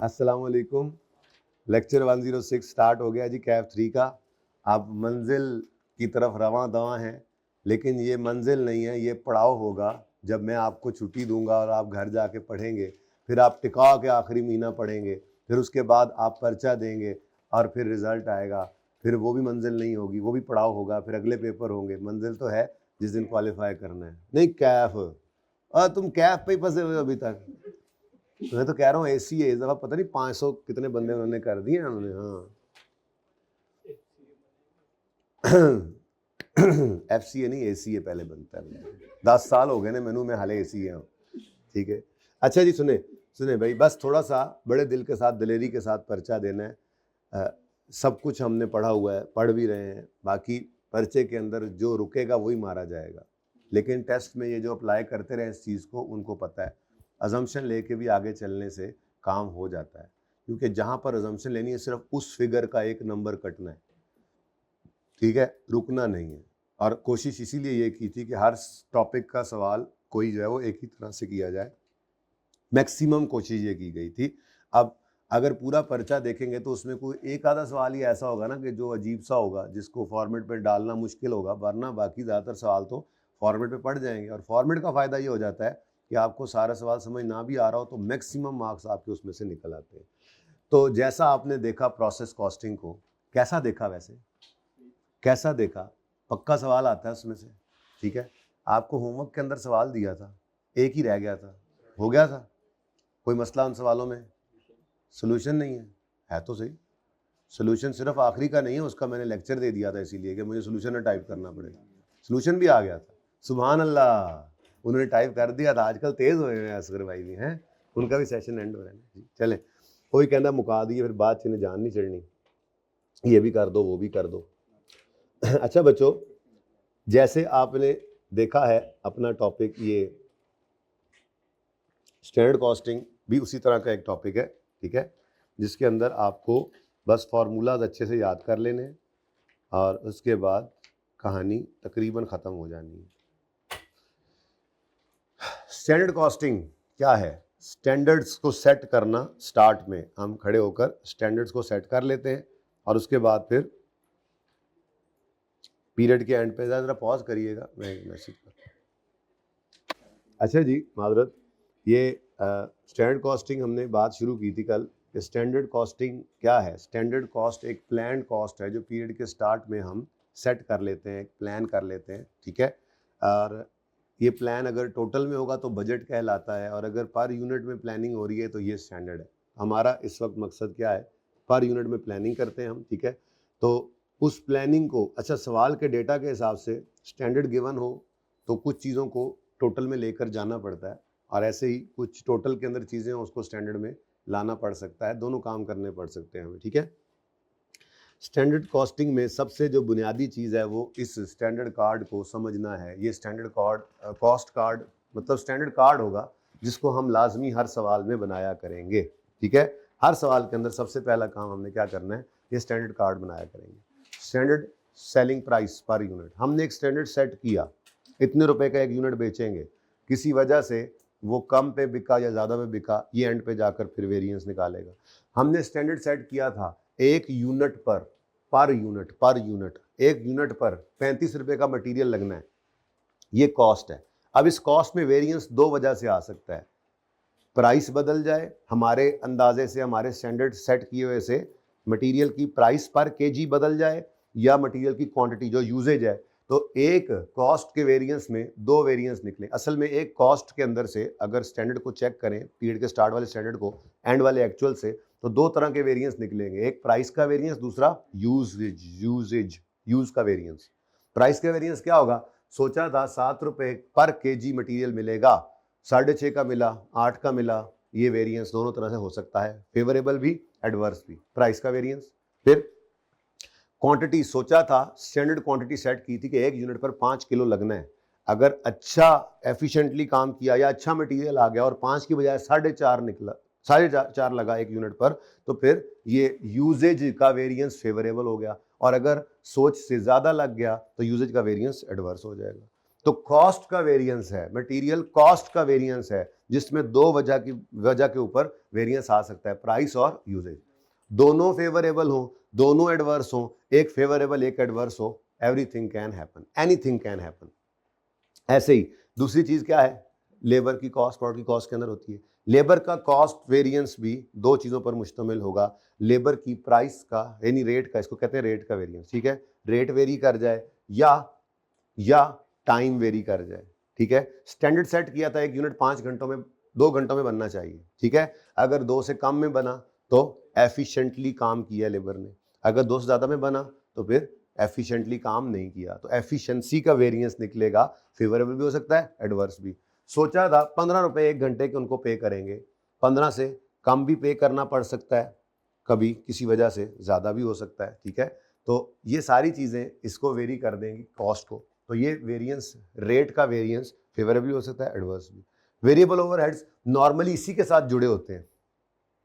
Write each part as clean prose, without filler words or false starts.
अस्सलाम वालेकुम। Lecture 106 start हो गया जी कैफ 3 का। आप मंजिल की तरफ रवां दवां हैं, लेकिन ये मंजिल नहीं है, ये पड़ाव होगा। जब मैं आपको छुट्टी दूंगा और आप घर जाके पढ़ेंगे, फिर आप टिका के आखिरी महीना पढ़ेंगे, फिर उसके बाद आप पर्चा देंगे और फिर रिजल्ट आएगा। फिर वो भी मंजिल नहीं होगी, वो भी पड़ाव होगा, फिर अगले पेपर होंगे। मंजिल तो है जिस दिन क्वालिफाई करना है, नहीं कैफ। और तुम कैफ पे ही फंसे हुए हो अभी तक। मैं तो कह रहा हूँ एसी है इस दफा, पता नहीं 500 कितने बंदे उन्होंने कर दिए हैं उन्होंने। हाँ एफ सी ए नहीं एसी ए पहले बनता है। 10 साल हो गए ने मैनू, मैं हाले एसी है। ठीक है, अच्छा जी सुने सुने भाई, बस थोड़ा सा बड़े दिल के साथ दिलेरी के साथ पर्चा देना है। सब कुछ हमने पढ़ा हुआ है, पढ़ भी रहे हैं, बाकी पर्चे के अंदर जो रुकेगा वही मारा जाएगा। लेकिन टेस्ट में ये जो अप्लाई करते रहे इस चीज़ को, उनको पता है अजम्पशन लेके भी आगे चलने से काम हो जाता है, क्योंकि जहाँ पर अजम्पशन लेनी है सिर्फ उस फिगर का एक नंबर कटना है, ठीक है, रुकना नहीं है। और कोशिश इसीलिए ये की थी कि हर टॉपिक का सवाल कोई जो है वो एक ही तरह से किया जाए, मैक्सिमम कोशिश ये की गई थी। अब अगर पूरा पर्चा देखेंगे तो उसमें कोई एक आधा सवाल ही ऐसा होगा ना कि जो अजीब सा होगा, जिसको फॉर्मेट पे डालना मुश्किल होगा, वरना बाकी ज़्यादातर सवाल तो फॉर्मेट पे पढ़ जाएंगे। और फॉर्मेट का फ़ायदा ये हो जाता है कि आपको सारा सवाल समझ ना भी आ रहा हो तो मैक्सिमम मार्क्स आपके उसमें से निकल आते हैं। तो जैसा आपने देखा प्रोसेस कॉस्टिंग को, कैसा देखा वैसे, कैसा देखा? पक्का सवाल आता है उसमें से, ठीक है। आपको होमवर्क के अंदर सवाल दिया था, एक ही रह गया था, हो गया था, कोई मसला उन सवालों में? सोल्यूशन नहीं है तो सही। सोल्यूशन सिर्फ आखिरी का नहीं है, उसका मैंने लेक्चर दे दिया था इसीलिए कि मुझे सोल्यूशन ना टाइप करना पड़ेगा। सोल्यूशन भी आ गया था, सुभान अल्लाह, उन्होंने टाइप कर दिया था। आजकल तेज़ हुए हैं असगर भाई भी हैं, उनका भी सेशन एंड हो रहा है जी। चले, कोई कहना मुका दिए, फिर बात इन्हें जान नहीं चढ़नी, ये भी कर दो वो भी कर दो। अच्छा बच्चों, जैसे आपने देखा है अपना टॉपिक, ये स्टैंडर्ड कॉस्टिंग भी उसी तरह का एक टॉपिक है, ठीक है, जिसके अंदर आपको बस फार्मूलाज अच्छे से याद कर लेने और उसके बाद कहानी तकरीबन ख़त्म हो जानी है। स्टैंडर्ड कॉस्टिंग क्या है? स्टैंडर्ड्स को सेट करना। स्टार्ट में हम खड़े होकर स्टैंडर्ड्स को सेट कर लेते हैं और उसके बाद फिर पीरियड के एंड पे ज़रा पॉज करिएगा, मैं एक मैसेज कर। अच्छा जी माजरत, ये स्टैंडर्ड कॉस्टिंग हमने बात शुरू की थी कल। स्टैंडर्ड कॉस्टिंग क्या है? स्टैंडर्ड कॉस्ट एक प्लान कॉस्ट है जो पीरियड के स्टार्ट में हम सेट कर लेते हैं, एक प्लान कर लेते हैं, ठीक है। और ये प्लान अगर टोटल में होगा तो बजट कहलाता है, और अगर पर यूनिट में प्लानिंग हो रही है तो ये स्टैंडर्ड है। हमारा इस वक्त मकसद क्या है? पर यूनिट में प्लानिंग करते हैं हम, ठीक है। तो उस प्लानिंग को, अच्छा सवाल के डेटा के हिसाब से स्टैंडर्ड गिवन हो तो कुछ चीज़ों को टोटल में लेकर जाना पड़ता है, और ऐसे ही कुछ टोटल के अंदर चीज़ें हैं उसको स्टैंडर्ड में लाना पड़ सकता है, दोनों काम करने पड़ सकते हैं हमें, ठीक है। स्टैंडर्ड कॉस्टिंग में सबसे जो बुनियादी चीज़ है वो इस स्टैंडर्ड कार्ड को समझना है। ये स्टैंडर्ड कार्ड, कॉस्ट कार्ड मतलब स्टैंडर्ड कार्ड होगा जिसको हम लाजमी हर सवाल में बनाया करेंगे, ठीक है। हर सवाल के अंदर सबसे पहला काम हमने क्या करना है? ये स्टैंडर्ड कार्ड बनाया करेंगे। Standard selling price per unit, हमने एक स्टैंडर्ड सेट किया, इतने रुपए का एक यूनिट बेचेंगे, किसी वजह से वो कम पे बिका या ज़्यादा पे बिका, ये एंड पे जाकर फिर वेरिएंस निकालेगा। हमने स्टैंडर्ड सेट किया था एक यूनिट पर यूनिट एक यूनिट पर 35 रुपए का मटेरियल लगना है, ये कॉस्ट है। अब इस कॉस्ट में वेरिएंस दो वजह से आ सकता है, प्राइस बदल जाए हमारे अंदाजे से, हमारे स्टैंडर्ड सेट किए हुए से मटेरियल की प्राइस पर केजी बदल जाए, या मटेरियल की क्वांटिटी जो यूजेज है। तो एक कॉस्ट के वेरिएंस में दो वेरिएंस निकले। असल में एक कॉस्ट के अंदर से अगर स्टैंडर्ड को चेक करें, पीरियड के स्टार्ट वाले स्टैंडर्ड को एंड वाले एक्चुअल से, तो दो तरह के वेरिएंस निकलेंगे, एक प्राइस का वेरिएंस, दूसरा यूज का वेरिएंस। प्राइस का वेरिएंस क्या होगा? सोचा था 7 रुपए पर केजी मटेरियल मिलेगा, 6.5 का मिला, 8 का मिला, ये वेरिएंस दोनों तरह से हो सकता है, फेवरेबल भी एडवर्स भी, प्राइस का वेरिएंस। फिर क्वांटिटी, सोचा था स्टैंडर्ड क्वांटिटी सेट की थी कि एक यूनिट पर 5 किलो लगना है, अगर अच्छा एफिशिएंटली काम किया या अच्छा मटेरियल आ गया और 5 की बजाय 4.5 निकला, 4.5 लगा एक यूनिट पर, तो फिर ये यूजेज का वेरिएंस फेवरेबल हो गया, और अगर सोच से ज़्यादा लग गया तो यूजेज का वेरिएंस एडवर्स हो जाएगा। तो कॉस्ट का वेरिएंस है, मटेरियल कॉस्ट का वेरिएंस है, जिसमें दो वजह के ऊपर वेरिएंस आ सकता है, प्राइस और यूजेज। दोनों फेवरेबल हो, दोनों एडवर्स हो, एक फेवरेबल एक एडवर्स हो, everything can happen, anything can happen. ऐसे ही दूसरी चीज क्या है, लेबर की कॉस्ट प्रोडक्ट की कॉस्ट के अंदर होती है। लेबर का कॉस्ट वेरिएंस भी दो चीजों पर मुश्तमिल होगा, लेबर की प्राइस का यानी रेट का, इसको कहते हैं रेट का वेरिएंस, ठीक है, रेट वेरी कर जाए या टाइम वेरी कर जाए, ठीक है। स्टैंडर्ड सेट किया था 1 यूनिट 5 घंटों में 2 घंटों में बनना चाहिए, ठीक है, अगर 2 से कम में बना तो एफिशिएंटली काम किया लेबर ने, अगर 2 से ज्यादा में बना तो फिर एफिशिएंटली काम नहीं किया, तो एफिशिएंसी का वेरिएंस निकलेगा, फेवरेबल भी हो सकता है, एडवर्स भी। सोचा था 15 रुपए 1 घंटे के उनको पे करेंगे, 15 से कम भी पे करना पड़ सकता है, कभी किसी वजह से ज़्यादा भी हो सकता है, ठीक है। तो ये सारी चीज़ें इसको वेरी कर देंगी कॉस्ट को, तो ये वेरिएंस, रेट का वेरिएंस फेवरेबल हो सकता है, एडवर्स भी। वेरिएबल ओवरहेड्स नॉर्मली इसी के साथ जुड़े होते हैं,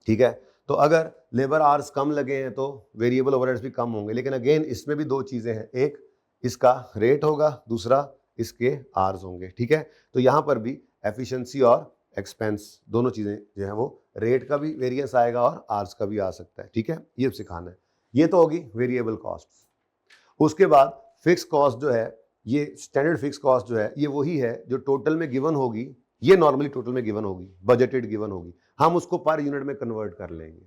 ठीक है, तो अगर लेबर आवर्स कम लगे हैं तो वेरिएबल ओवरहेड्स भी कम होंगे, लेकिन अगेन इसमें भी दो चीज़ें हैं, एक इसका रेट होगा, दूसरा इसके आवर्स होंगे, ठीक है। तो यहाँ पर भी एफिशिएंसी और एक्सपेंस दोनों चीज़ें जो है वो रेट का भी वेरिएंस आएगा और आवर्स का भी आ सकता है, ठीक है, ये सिखाना है। ये तो होगी वेरिएबल कॉस्ट। उसके बाद फिक्स कॉस्ट जो है, ये स्टैंडर्ड फिक्स कॉस्ट जो है, ये वही है जो टोटल में गिवन होगी, ये नॉर्मली टोटल में गिवन होगी, बजटेड गिवन होगी, हम उसको पर यूनिट में कन्वर्ट कर लेंगे,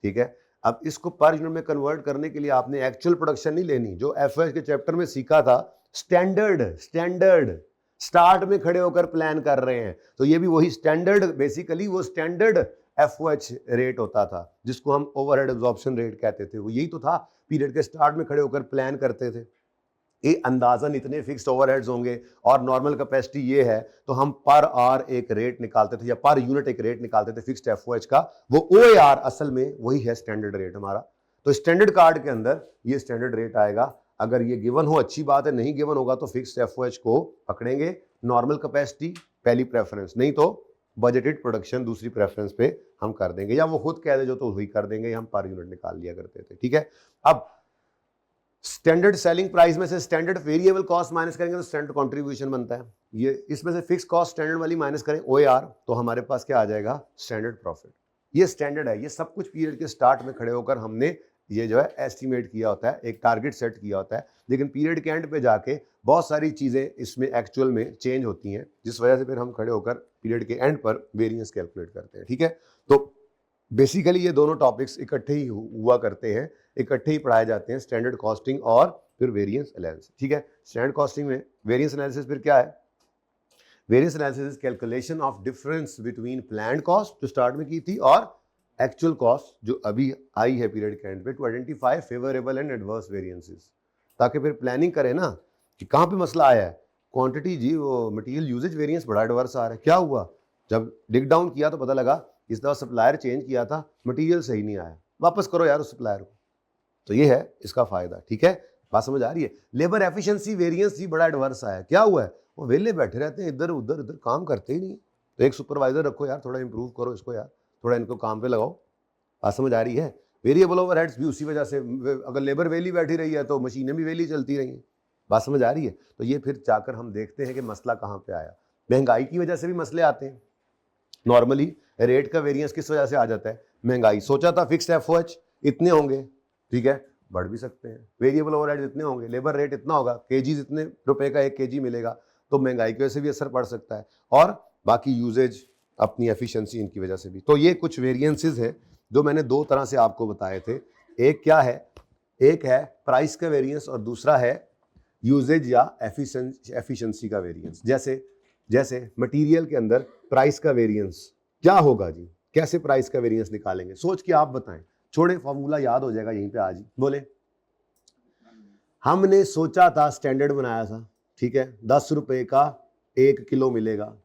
ठीक है। अब इसको पर यूनिट में कन्वर्ट करने के लिए आपने एक्चुअल प्रोडक्शन नहीं लेनी, जो एफओएच के चैप्टर में सीखा था, स्टैंडर्ड स्टार्ट में खड़े होकर प्लान कर रहे हैं, तो ये भी वही स्टैंडर्ड, बेसिकली वो स्टैंडर्ड एफओएच रेट होता था जिसको हम ओवरहेड एब्जॉर्प्शन रेट कहते थे, वो यही तो था, पीरियड के स्टार्ट में खड़े होकर प्लान करते थे, ये अंदाजन इतने फिक्स्ड ओवरहेड्स होंगे और नॉर्मल कैपेसिटी ये है, तो हम पर आवर एक रेट निकालते थे या पर यूनिट एक रेट निकालते थे फिक्स्ड एफओएच का, वो ओएआर असल में वही है स्टैंडर्ड रेट हमारा। तो स्टैंडर्ड कार्ड के अंदर ये स्टैंडर्ड रेट आएगा, अगर ये गिवन हो अच्छी बात है, नहीं गिवन होगा तो फिक्स्ड एफओएच को पकड़ेंगे, नॉर्मल कैपेसिटी पहली प्रेफरेंस, नहीं तो बजटेड प्रोडक्शन दूसरी प्रेफरेंस पे हम कर देंगे, या वो खुद कह दे जो तो वही कर देंगे, हम पर यूनिट निकाल लिया करते थे, ठीक है। अब स्टैंडर्ड सेलिंग प्राइस में से स्टैंडर्ड वेरिएबल कॉस्ट माइनस करेंगे तो स्टैंडर्ड कंट्रीब्यूशन बनता है, ये इसमें से फिक्स कॉस्ट स्टैंडर्ड वाली माइनस करें ओएआर, तो हमारे पास क्या आ जाएगा, स्टैंडर्ड प्रॉफिट। ये स्टैंडर्ड है, ये सब कुछ पीरियड के स्टार्ट में खड़े होकर हमने ये जो है एस्टिमेट किया होता है, एक टारगेट सेट किया होता है, लेकिन पीरियड के एंड पे जाके बहुत सारी चीजें इसमें एक्चुअल में चेंज होती हैं, जिस वजह से फिर हम खड़े होकर पीरियड के एंड पर वेरिएंस कैलकुलेट करते हैं, ठीक है। तो बेसिकली ये दोनों टॉपिक्स इकट्ठे ही हुआ करते हैं, इकट्ठे ही पढ़ाए जाते हैं, स्टैंडर्ड कॉस्टिंग और फिर वेरिएंस एनालिसिस, ठीक है। स्टैंडर्ड कॉस्टिंग में वेरिएंस एनालिसिस फिर क्या है, variance analysis is calculation of difference between planned cost जो स्टार्ट में की थी और एक्चुअल कॉस्ट जो अभी आई है पीरियड के एंड पे, to identify favourable and adverse variances, ताकि फिर प्लानिंग करें ना कि कहाँ पे मसला आया है, क्वांटिटी जी वो मटेरियल यूजेज वेरिएंस बड़ा एडवर्स आ रहा है, क्या हुआ, जब डिग डाउन किया तो पता लगा इस दफा सप्लायर चेंज किया था, मटेरियल सही नहीं आया, वापस करो यार उस सप्लायर को, तो ये है इसका फायदा, ठीक है, बात समझ आ रही है। लेबर एफिशिएंसी वेरिएंस ही बड़ा एडवर्स आया, क्या हुआ है, वो वेले बैठे रहते हैं, इधर उधर इधर काम करते ही नहीं, तो एक सुपरवाइजर रखो यार, थोड़ा इंप्रूव करो इसको यार, थोड़ा इनको काम पे लगाओ, बात समझ आ रही है। वेरिएबल ओवरहेड्स भी उसी वजह से, अगर लेबर वेली बैठी रही है तो मशीनें भी वेली चलती रही हैं, बात समझ आ रही है। तो ये फिर जाकर हम देखते हैं कि मसला कहाँ पे आया, महंगाई की वजह से भी मसले आते हैं, नॉर्मली रेट का वेरिएंस किस वजह से आ जाता है, महंगाई, सोचा था फिक्स्ड एफओएच इतने होंगे, ठीक है, बढ़ भी सकते हैं, वेरिएबल ओवरहेड इतने होंगे, लेबर रेट इतना होगा, केजीज इतने रुपए का 1 केजी मिलेगा, तो महंगाई की वजह से भी असर पड़ सकता है, और बाकी यूजेज अपनी एफिशिएंसी इनकी वजह से भी। तो ये कुछ वेरिएंसेस है जो मैंने दो तरह से आपको बताए थे, एक क्या है, एक है प्राइस का वेरिएंस और दूसरा है यूजेज या एफिशिएंसी का वेरिएंस। जैसे मटेरियल के अंदर प्राइस का वेरिएंस क्या होगा जी, कैसे प्राइस का वेरिएंस निकालेंगे, सोच के आप बताएं, छोड़े फॉर्मूला याद हो जाएगा यहीं पे आज ही, बोले। हमने सोचा था स्टैंडर्ड बनाया था, ठीक है, 10 रुपए का 1 किलो मिलेगा,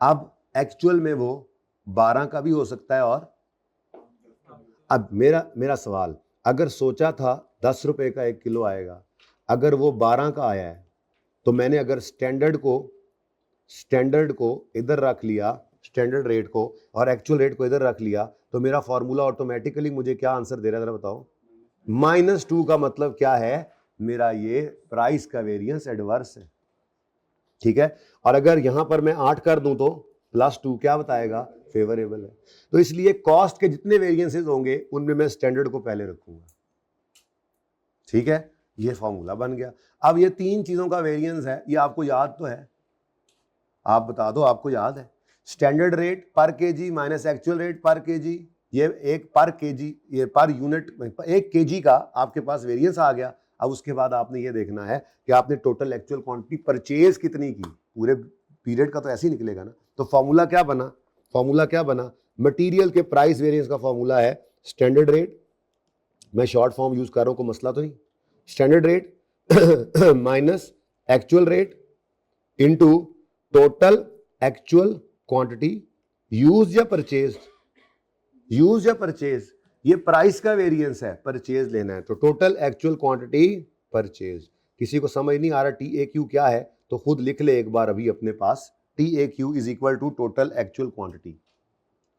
अब एक्चुअल में वो 12 का भी हो सकता है, और अब मेरा सवाल, अगर सोचा था 10 रुपए का 1 किलो आएगा, अगर वो 12 का आया है, तो मैंने अगर स्टैंडर्ड को इधर रख लिया, स्टैंडर्ड रेट को, और एक्चुअल रेट को इधर रख लिया, तो मेरा फॉर्मूला ऑटोमेटिकली मुझे क्या आंसर दे रहा है, जरा बताओ। -2 का मतलब क्या है, मेरा ये प्राइस का वेरिएंस एडवर्स है, ठीक है। और अगर यहां पर मैं 8 कर दूं तो +2 क्या बताएगा, फेवरेबल है। तो इसलिए कॉस्ट के जितने वेरिएंसेस होंगे उनमें मैं स्टैंडर्ड को पहले रखूंगा। ठीक है, ये फॉर्मूला बन गया। अब ये 3 चीजों का वेरिएंस है, ये आपको याद तो है, आप बता दो आपको याद है। स्टैंडर्ड रेट पर केजी माइनस एक्चुअल रेट पर केजी, ये एक पर केजी, ये पर यूनिट 1 केजी का आपके पास वेरिएंस आ गया। अब उसके बाद आपने ये देखना है कि आपने टोटल एक्चुअल क्वांटिटी परचेज कितनी की, पूरे पीरियड का तो ऐसे ही निकलेगा ना। तो फॉर्मूला क्या बना, फॉर्मूला क्या बना, मटेरियल के प्राइस वेरिएंस का फॉर्मूला है स्टैंडर्ड रेट, मैं शॉर्ट फॉर्म यूज कर रहा हूं, को मसला तो नहीं, standard rate minus actual rate into total actual quantity use या परचेज, यूज या परचेज, ये प्राइस का वेरिएंस है, परचेज लेना है तो टोटल एक्चुअल क्वांटिटी परचेज। किसी को समझ नहीं आ रहा TAQ क्या है तो खुद लिख ले एक बार अभी अपने पास, TAQ is equal to total actual quantity.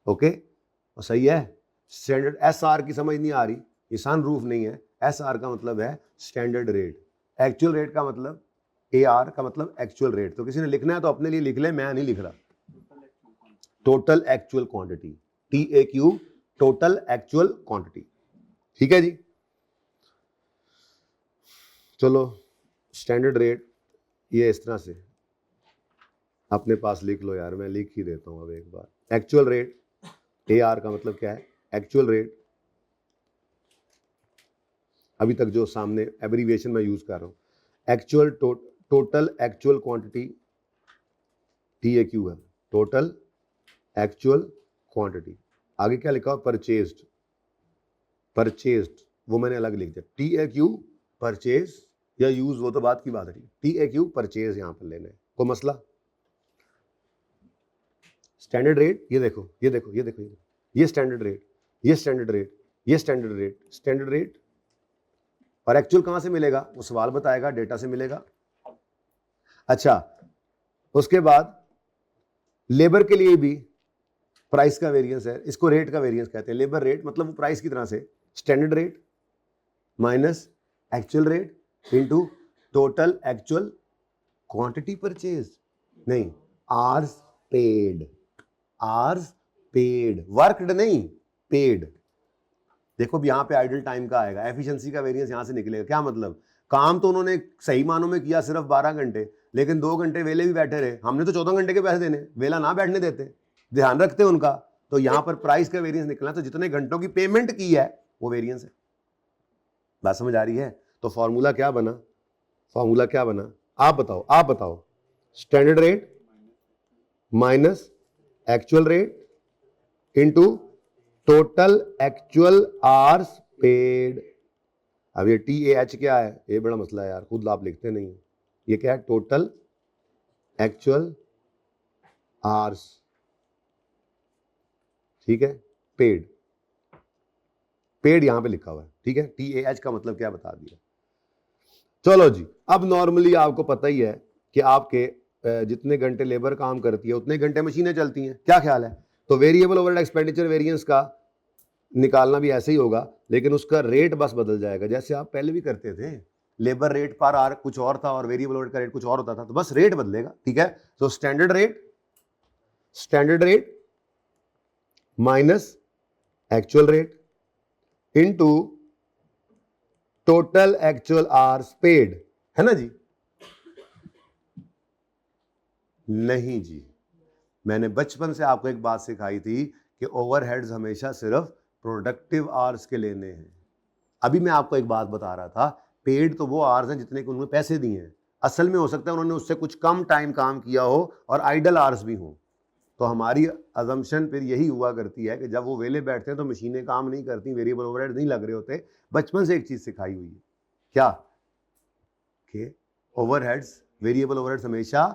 Okay, और सही है। स्टैंडर्ड SR की समझ नहीं आ रही, ये सनरूफ नहीं है, SR का मतलब है स्टैंडर्ड रेट, एक्चुअल रेट का मतलब AR का मतलब एक्चुअल रेट। तो किसी ने लिखना है तो अपने लिए लिख ले, मैं नहीं लिख रहा। Total actual quantity, TAQ total actual quantity. ठीक है जी, चलो स्टैंडर्ड रेट ये इस तरह से अपने पास लिख लो यार, मैं लिख ही देता हूं अब एक बार। एक्चुअल रेट, AR का मतलब क्या है, एक्चुअल रेट, अभी तक जो सामने एब्रीविएशन मैं यूज कर रहा हूं, actual total actual quantity TAQ है, टोटल एक्चुअल क्वांटिटी। आगे क्या लिखा हो, परचेज्ड, परचेज्ड वो मैंने अलग लिख दिया, TAQ परचेज या यूज वो तो बात की बात है, TAQ परचेज यहां पर लेना है, कोई मसला। स्टैंडर्ड रेट ये देखो, ये देखो, ये देखो, ये स्टैंडर्ड रेट, ये स्टैंडर्ड रेट, ये स्टैंडर्ड रेट, स्टैंडर्ड रेट और एक्चुअल कहां से मिलेगा, वो सवाल बताएगा, डेटा से मिलेगा। अच्छा, उसके बाद लेबर के लिए भी प्राइस का वेरिएंस है, इसको रेट का वेरिएंस कहते हैं। लेबर रेट मतलब वो प्राइस की तरह से standard rate minus actual rate into total actual quantity purchase, नहीं hours paid, hours paid, worked नहीं पेड। देखो अब यहां पे आइडल टाइम का आएगा, एफिशिएंसी का वेरिएंस यहां से निकलेगा। क्या मतलब, काम तो उन्होंने सही मानों में किया सिर्फ 12 घंटे, लेकिन 2 घंटे वेले भी बैठे रहे, हमने तो 14 घंटे के पैसे देने, वेला ना बैठने देते, ध्यान रखते उनका। तो यहां पर प्राइस का वेरिएंस निकलना, तो जितने घंटों की पेमेंट की है वो वेरिएंस है। बात समझ आ रही है। तो फॉर्मूला क्या बना, फॉर्मूला क्या बना, आप बताओ, आप बताओ, standard rate minus actual rate into total actual hours paid. अब ये TAH क्या है, ये बड़ा मसला है यार, खुद आप लिखते नहीं, ये क्या है, टोटल एक्चुअल आवर्स, ठीक है, पेड, पेड यहां पे लिखा हुआ है, ठीक है। TAH का मतलब क्या बता दिया। चलो जी, अब नॉर्मली आपको पता ही है कि आपके जितने घंटे लेबर काम करती है उतने घंटे मशीनें चलती हैं, क्या ख्याल है। तो वेरिएबल ओवरहेड एक्सपेंडिचर वेरिएंस का निकालना भी ऐसे ही होगा, लेकिन उसका रेट बस बदल जाएगा, जैसे आप पहले भी करते थे। लेबर रेट पर आवर कुछ और था और वेरिएबल ओवरहेड का रेट कुछ और होता था, तो बस रेट बदलेगा, ठीक है। तो standard rate, standard rate minus actual rate into total actual hours paid, है ना जी। नहीं जी, मैंने बचपन से आपको एक बात सिखाई थी कि ओवरहेड्स हमेशा सिर्फ प्रोडक्टिव आवर्स के लेने हैं। अभी मैं आपको एक बात बता रहा था, पेड तो वो आवर्स हैं जितने को उन्होंने पैसे दिए हैं, असल में हो सकता है उन्होंने उससे कुछ कम टाइम काम किया हो और आइडल आवर्स भी हो। तो हमारी अजम्पशन फिर यही हुआ करती है कि जब वो वेले बैठते हैं तो मशीनें काम नहीं करती, वेरिएबल ओवरहेड नहीं लग रहे होते। बचपन से एक चीज सिखाई हुई है, क्या कि ओवरहेड्स, वेरिएबल ओवरहेड्स हमेशा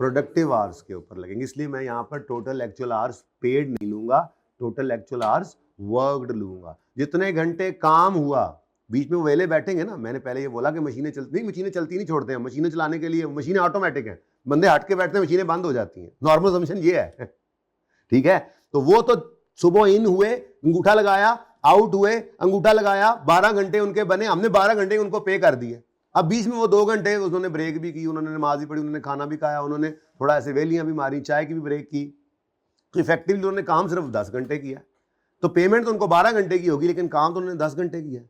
प्रोडक्टिव आवर्स के ऊपर लगेंगे। इसलिए मैं यहाँ पर टोटल एक्चुअल आवर्स पेड नहीं लूंगा, टोटल एक्चुअल आवर्स वर्कड लूंगा। जितने घंटे काम हुआ, बीच में वो वेले बैठेंगे ना, मैंने पहले ये बोला कि मशीनें चलती नहीं, मशीनें चलती नहीं छोड़ते हैं, मशीनें चलाने के लिए मशीनें ऑटोमेटिक हैं, बंदे हट के बैठते हैं, मशीनें बंद हो जाती हैं, नॉर्मल असम्पशन ये है, ठीक है। तो वो तो सुबह इन हुए, अंगूठा लगाया, आउट हुए, अंगूठा लगाया, 12 घंटे उनके बने, हमने 12 घंटे उनको पे कर दिए। अब बीच में वो 2 घंटे उन्होंने ब्रेक भी की, उन्होंने नमाज भी पढ़ी, उन्होंने खाना भी खाया, उन्होंने थोड़ा ऐसे वेलियां भी मारी, चाय की भी ब्रेक की, तो इफेक्टिवली उन्होंने काम सिर्फ 10 घंटे किया। तो पेमेंट तो उनको 12 घंटे की होगी, लेकिन काम तो उन्होंने 10 घंटे किया।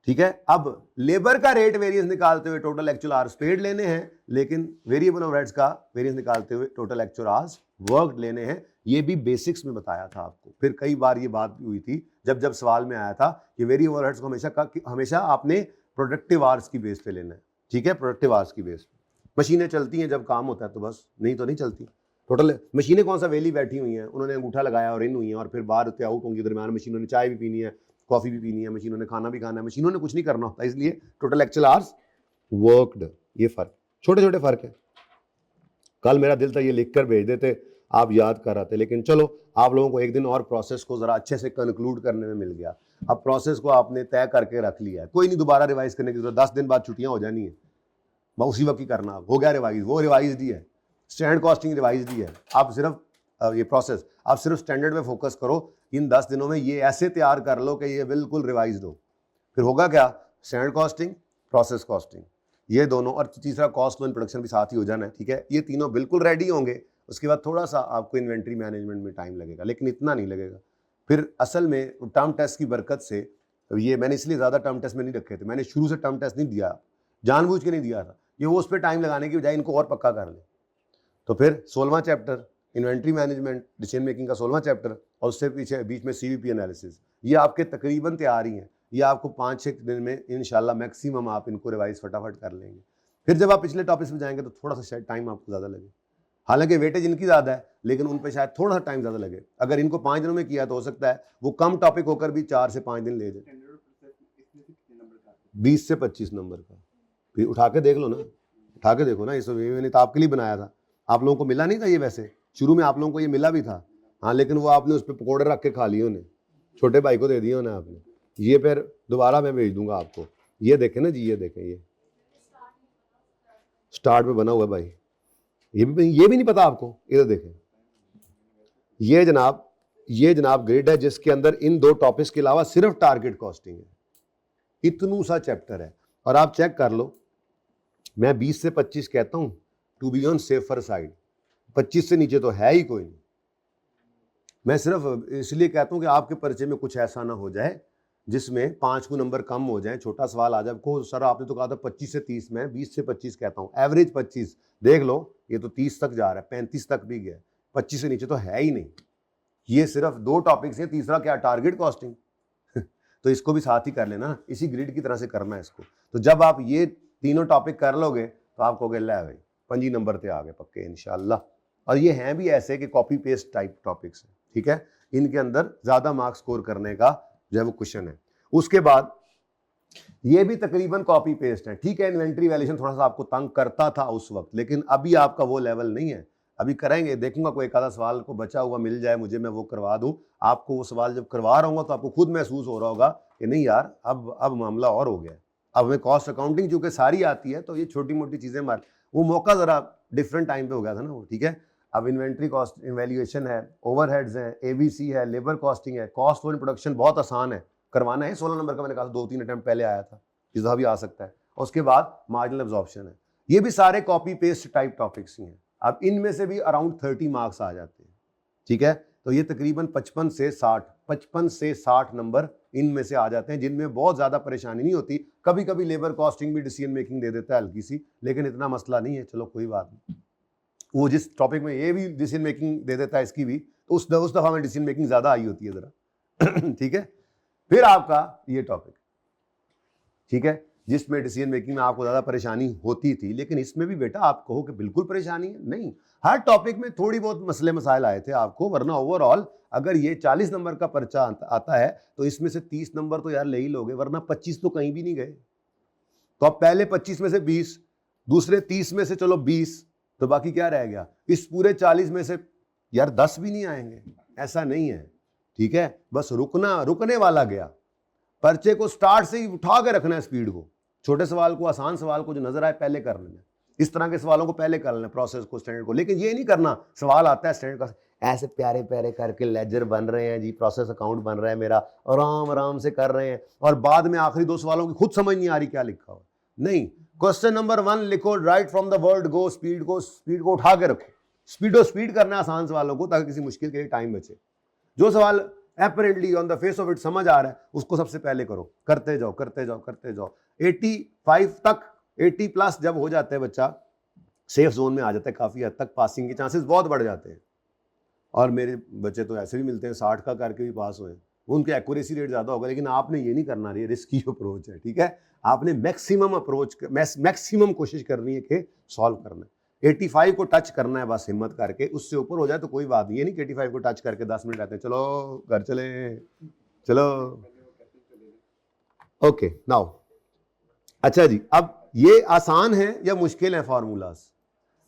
ठीक है, अब लेबर का रेट वेरिएंस निकालते हुए टोटल एक्चुअल आवर्स पेड लेने हैं, लेकिन वेरिएबल ओवरहेड्स का वेरिएंस निकालते हुए टोटल एक्चुअल आवर्स वर्क लेने हैं। ये भी बेसिक्स में बताया था आपको। फिर कई बार ये बात भी हुई थी जब सवाल में आया था कि वेरिएबल ओवरहेड्स को हमेशा आपने प्रोडक्टिव आवर्स की बेस पे लेना है। ठीक है, प्रोडक्टिव आवर्स की बेस पे मशीनें चलती हैं जब काम होता है तो बस, नहीं तो नहीं चलती। टोटल मशीनें कौन सा वेली बैठी हुई हैं, उन्होंने अंगूठा लगाया और इन हुई हैं, और फिर बाहर होते आउट होंगी, दरमियान मशीनों ने चाय भी पीनी है, कॉफी भी पीनी है, मशीनों ने खाना भी खाना है, मशीनों ने कुछ नहीं करना होता। इसलिए टोटल एक्चुअल आवर्स वर्कड, ये फर्क, छोटे छोटे फर्क है। कल मेरा दिल था ये लिख कर भेज देते, आप याद कर रहे थे, लेकिन चलो आप लोगों को एक दिन और प्रोसेस को जरा अच्छे से कंक्लूड करने में मिल गया। अब प्रोसेस को आपने तय करके रख लिया है, कोई नहीं दोबारा रिवाइज करने की जरूरत। 10 दिन बाद छुट्टियां हो जानी है, उसी वक्त ही करना। हो गया रिवाइज, वो रिवाइज दी है, स्टैंडर्ड कॉस्टिंग रिवाइज दी है। आप सिर्फ ये प्रोसेस आप सिर्फ स्टैंडर्ड में फोकस करो। इन 10 दिनों में ये ऐसे तैयार कर लो कि ये बिल्कुल रिवाइज हो। फिर होगा क्या, स्टैंडर्ड कॉस्टिंग, प्रोसेस कॉस्टिंग, ये दोनों, और तीसरा कॉस्ट एंड प्रोडक्शन भी साथ ही हो जाना है। ठीक है, ये तीनों बिल्कुल रेडी होंगे। उसके बाद थोड़ा सा आपको इन्वेंट्री मैनेजमेंट में टाइम लगेगा, लेकिन इतना नहीं लगेगा। फिर असल में टर्म टेस्ट की बरकत से, ये मैंने इसलिए ज़्यादा टर्म टेस्ट में नहीं रखे थे, मैंने शुरू से टर्म टेस्ट नहीं दिया, जानबूझ के नहीं दिया था, ये वो उस पर टाइम लगाने की बजाय इनको और पक्का कर ले। तो फिर 16वां chapter inventory management decision making का 16वां चैप्टर, और उससे पीछे बीच में सीवीपी एनालिसिस, ये आपके तकरीबन तैयार ही हैं। ये आपको 5-6 दिन में इंशाल्लाह मैक्सिमम आप इनको रिवाइज फटाफट कर लेंगे। फिर जब आप पिछले टॉपिक्स में जाएंगे तो थोड़ा सा शायद टाइम आपको ज़्यादा लगे, हालांकि वेटेज इनकी ज़्यादा है, लेकिन उन पर शायद थोड़ा सा टाइम ज़्यादा लगे। अगर इनको 5 दिनों में किया तो हो सकता है वो कम टॉपिक होकर भी 4 से 5 दिन ले जाए। 20 से 25 नंबर का, फिर उठा के देख लो ना, उठा के देखो ना। इस मैंने तो आपके लिए बनाया था, आप लोगों को मिला नहीं था ये, वैसे शुरू में आप लोगों को ये मिला भी था, हाँ, लेकिन वो आपने उस पर पकौड़े रख के खा लिए उन्हें, छोटे भाई को दे दिए उन्हें आपने। ये फिर दोबारा मैं भेज दूंगा आपको, ये देखें ना जी, ये देखें, ये स्टार्ट में बना हुआ भाई, ये भी नहीं पता आपको, इधर देखें, ये जनाब ग्रिड है जिसके अंदर इन 2 टॉपिक्स के अलावा सिर्फ टारगेट कॉस्टिंग है। इतनू सा चैप्टर है, और आप चेक कर लो, मैं 20 से 25 कहता हूं to be on safer side, 25 से नीचे तो है ही कोई नहीं। मैं सिर्फ इसलिए कहता हूं कि आपके परिचय में कुछ ऐसा ना हो जाए जिसमें 5 को नंबर कम हो जाए, छोटा सवाल आ जाए को, सर आपने तो कहा था 25 से 30, मैं 20 से 25 कहता हूं, एवरेज 25, देख लो ये तो 30 तक जा रहा है, 35 तक भी गया, 25 से नीचे तो है ही नहीं। ये सिर्फ 2 टॉपिक्स हैं, तीसरा क्या, टारगेट कॉस्टिंग तो इसको भी साथ ही कर लेना, इसी ग्रिड की तरह से करना है इसको। तो जब आप ये तीनों टॉपिक कर लोगे तो आप कहोगे ले भाई 5 नंबर पे आ गए पक्के इंशाल्लाह। और ये हैं भी ऐसे कि कॉपी पेस्ट टाइप टॉपिक्स हैं। ठीक है, इनके अंदर ज्यादा मार्क्स स्कोर करने का जो है वो क्वेश्चन है। उसके बाद ये भी तकरीबन कॉपी पेस्ट है। ठीक है, इन्वेंट्री वैल्यूएशन थोड़ा सा आपको तंग करता था उस वक्त, लेकिन अभी आपका वो लेवल नहीं है। अभी करेंगे, देखूंगा कोई एक आधा सवाल को बचा हुआ मिल जाए मुझे, मैं वो करवा दूं आपको। वो सवाल जब करवा रहा हूँ तो आपको खुद महसूस हो रहा होगा कि नहीं यार, अब मामला और हो गया। अब हमें कॉस्ट अकाउंटिंग चूंकि सारी आती है, तो ये छोटी मोटी चीजें वो मौका जरा डिफरेंट टाइम पे हो गया था ना वो। ठीक है, अब इन्वेंट्री कॉस्ट इवैल्यूएशन है, ओवरहेड्स है, एबीसी है, लेबर कॉस्टिंग है, कॉस्ट ऑन प्रोडक्शन बहुत आसान है, करवाना है। 16 नंबर का मैंने कहा 2-3 अटेम्प्ट पहले आया था, इस दफा भी आ सकता है। और उसके बाद मार्जिनल एब्जॉर्प्शन है। ये भी सारे कॉपी पेस्ट टाइप टॉपिक्स ही हैं। अब इनमें से भी अराउंड 30 मार्क्स आ जाते हैं। ठीक है, तो ये तकरीबन 55 से 60 नंबर इनमें से आ जाते हैं, जिनमें बहुत ज़्यादा परेशानी नहीं होती। कभी कभी लेबर कॉस्टिंग भी डिसीजन मेकिंग दे देता है हल्की सी, लेकिन इतना मसला नहीं है, चलो कोई बात नहीं। वो जिस टॉपिक में ये भी डिसीजन मेकिंग दे देता है इसकी भी, तो उस दफ़ा में डिसीजन मेकिंग ज़्यादा आई होती है ज़रा ठीक है, फिर आपका ये टॉपिक, ठीक है, जिसमें डिसीजन मेकिंग में आपको ज़्यादा परेशानी होती थी, लेकिन इसमें भी बेटा आप कहो कि बिल्कुल परेशानी है, नहीं। हर टॉपिक में थोड़ी बहुत मसले मसाइल आए थे आपको, वरना ओवरऑल अगर ये 40 नंबर का पर्चा आता है तो इसमें से 30 नंबर तो यार ले ही लोगे, वरना 25 तो कहीं भी नहीं गए। तो अब पहले 25 में से 20, दूसरे 30 में से चलो 20, तो बाकी क्या रह गया? इस पूरे 40 में से यार 10 भी नहीं आएंगे, ऐसा नहीं है। ठीक है, बस रुकने वाला गया। पर्चे को स्टार्ट से ही उठा के रखना है स्पीड को, छोटे सवाल को, आसान सवाल को जो नजर आए पहले कर लेना, इस तरह के सवालों को पहले कर लेना, प्रोसेस को, स्टैंडर्ड को। लेकिन ये नहीं करना सवाल आता है स्टैंडर्ड का, ऐसे प्यारे प्यारे करके लेजर बन रहे हैं जी, प्रोसेस अकाउंट बन रहा है मेरा, आराम आराम से कर रहे हैं, और बाद में आखिरी 2 सवालों की खुद समझ नहीं आ रही क्या लिखा हुआ। नहीं, क्वेश्चन नंबर 1 लिखो, right from the word go, speed को उठा के रखो। स्पीड करना है आसान सवालों को, ताकि किसी मुश्किल के लिए टाइम बचे। जो सवाल apparently on the face of it समझ आ रहा है उसको सबसे पहले करो, करते जाओ करते जाओ करते जाओ। 85 तक, 80 प्लस जब हो जाता है बच्चा, सेफ जोन में आ जाता है, काफी हद तक पासिंग के चांसेस बहुत बढ़ जाते हैं। और मेरे बच्चे तो ऐसे भी मिलते हैं 60 का करके भी पास हुए, उनके एक्यूरेसी रेट ज्यादा होगा। लेकिन आपने ये नहीं करना, ये रिस्की अप्रोच है, ठीक है। आपने मैक्सिमम अप्रोच, मैक्सिमम कोशिश करनी है कि सॉल्व करना है। 85 को टच करना है बस, हिम्मत करके। उससे ऊपर हो जाए तो कोई बात नहीं, ये नहीं कि 85 को टच करके 10 मिनट रहते हैं, चलो घर चले, चलो ओके नाउ। अच्छा जी, अब ये आसान है या मुश्किल है फार्मूलाज?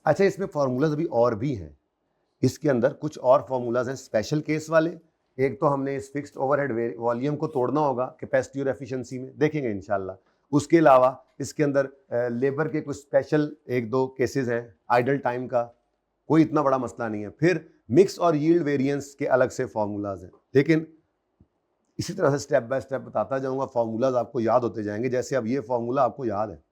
अच्छा, इसमें फार्मूलाज अभी और भी हैं, इसके अंदर कुछ और फार्मूलाज हैं स्पेशल केस वाले। एक तो हमने इस फिक्स्ड ओवरहेड वॉल्यूम को तोड़ना होगा कैपेसिटी और एफिशिएंसी में, देखेंगे इंशाल्लाह। उसके अलावा इसके अंदर लेबर के कुछ स्पेशल 1-2 केसेस हैं, आइडल टाइम का, कोई इतना बड़ा मसला नहीं है। फिर मिक्स और यील्ड वेरिएंस के अलग से फार्मूलाज हैं। लेकिन इसी तरह से स्टेप बाय स्टेप बताता जाऊंगा, फार्मूलाज आपको याद होते जाएंगे। जैसे अब ये फार्मूला आपको याद है,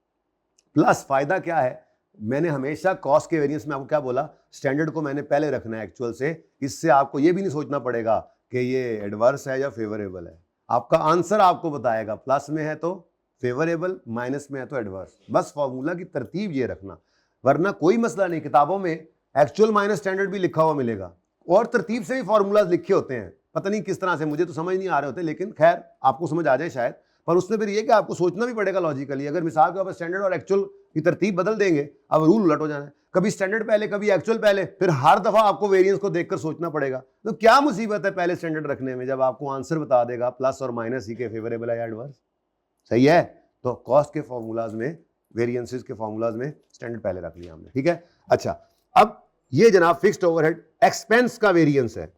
प्लस फायदा क्या है, मैंने हमेशा कॉस्ट के वेरिएंस में आपको क्या बोला, स्टैंडर्ड को मैंने पहले रखना है एक्चुअल से। इससे आपको ये भी नहीं सोचना पड़ेगा कि ये एडवर्स है या फेवरेबल है, आपका आंसर आपको बताएगा, प्लस में है तो फेवरेबल, माइनस में है तो एडवर्स। बस फॉर्मूला की तरतीब ये रखना, वरना कोई मसला नहीं। किताबों में एक्चुअल माइनस स्टैंडर्ड भी लिखा हुआ मिलेगा, और तरतीब से भी फॉर्मूलाज लिखे होते हैं, पता नहीं किस तरह से, मुझे तो समझ नहीं आ रहे होते, लेकिन खैर आपको समझ आ जाए शायद। पर उसमें फिर ये कि आपको सोचना भी पड़ेगा लॉजिकली। अगर मिसाल के ऊपर स्टैंडर्ड और एक्चुअल की तरतीब बदल देंगे, अब रूल उलट हो जाना है, कभी स्टैंडर्ड पहले कभी एक्चुअल पहले, फिर हर दफा आपको वेरिएंस को देखकर सोचना पड़ेगा। तो क्या मुसीबत है पहले स्टैंडर्ड रखने में, जब आपको आंसर बता देगा प्लस और माइनस ही के फेवरेबल है या एडवर्स। सही है। तो कॉस्ट के फॉर्मूलाज में, वेरिएंसेस के फॉर्मूलाज में स्टैंडर्ड पहले रख लिया हमने, ठीक है। अच्छा, अब ये जनाब फिक्स्ड ओवरहेड एक्सपेंस का वेरिएंस है,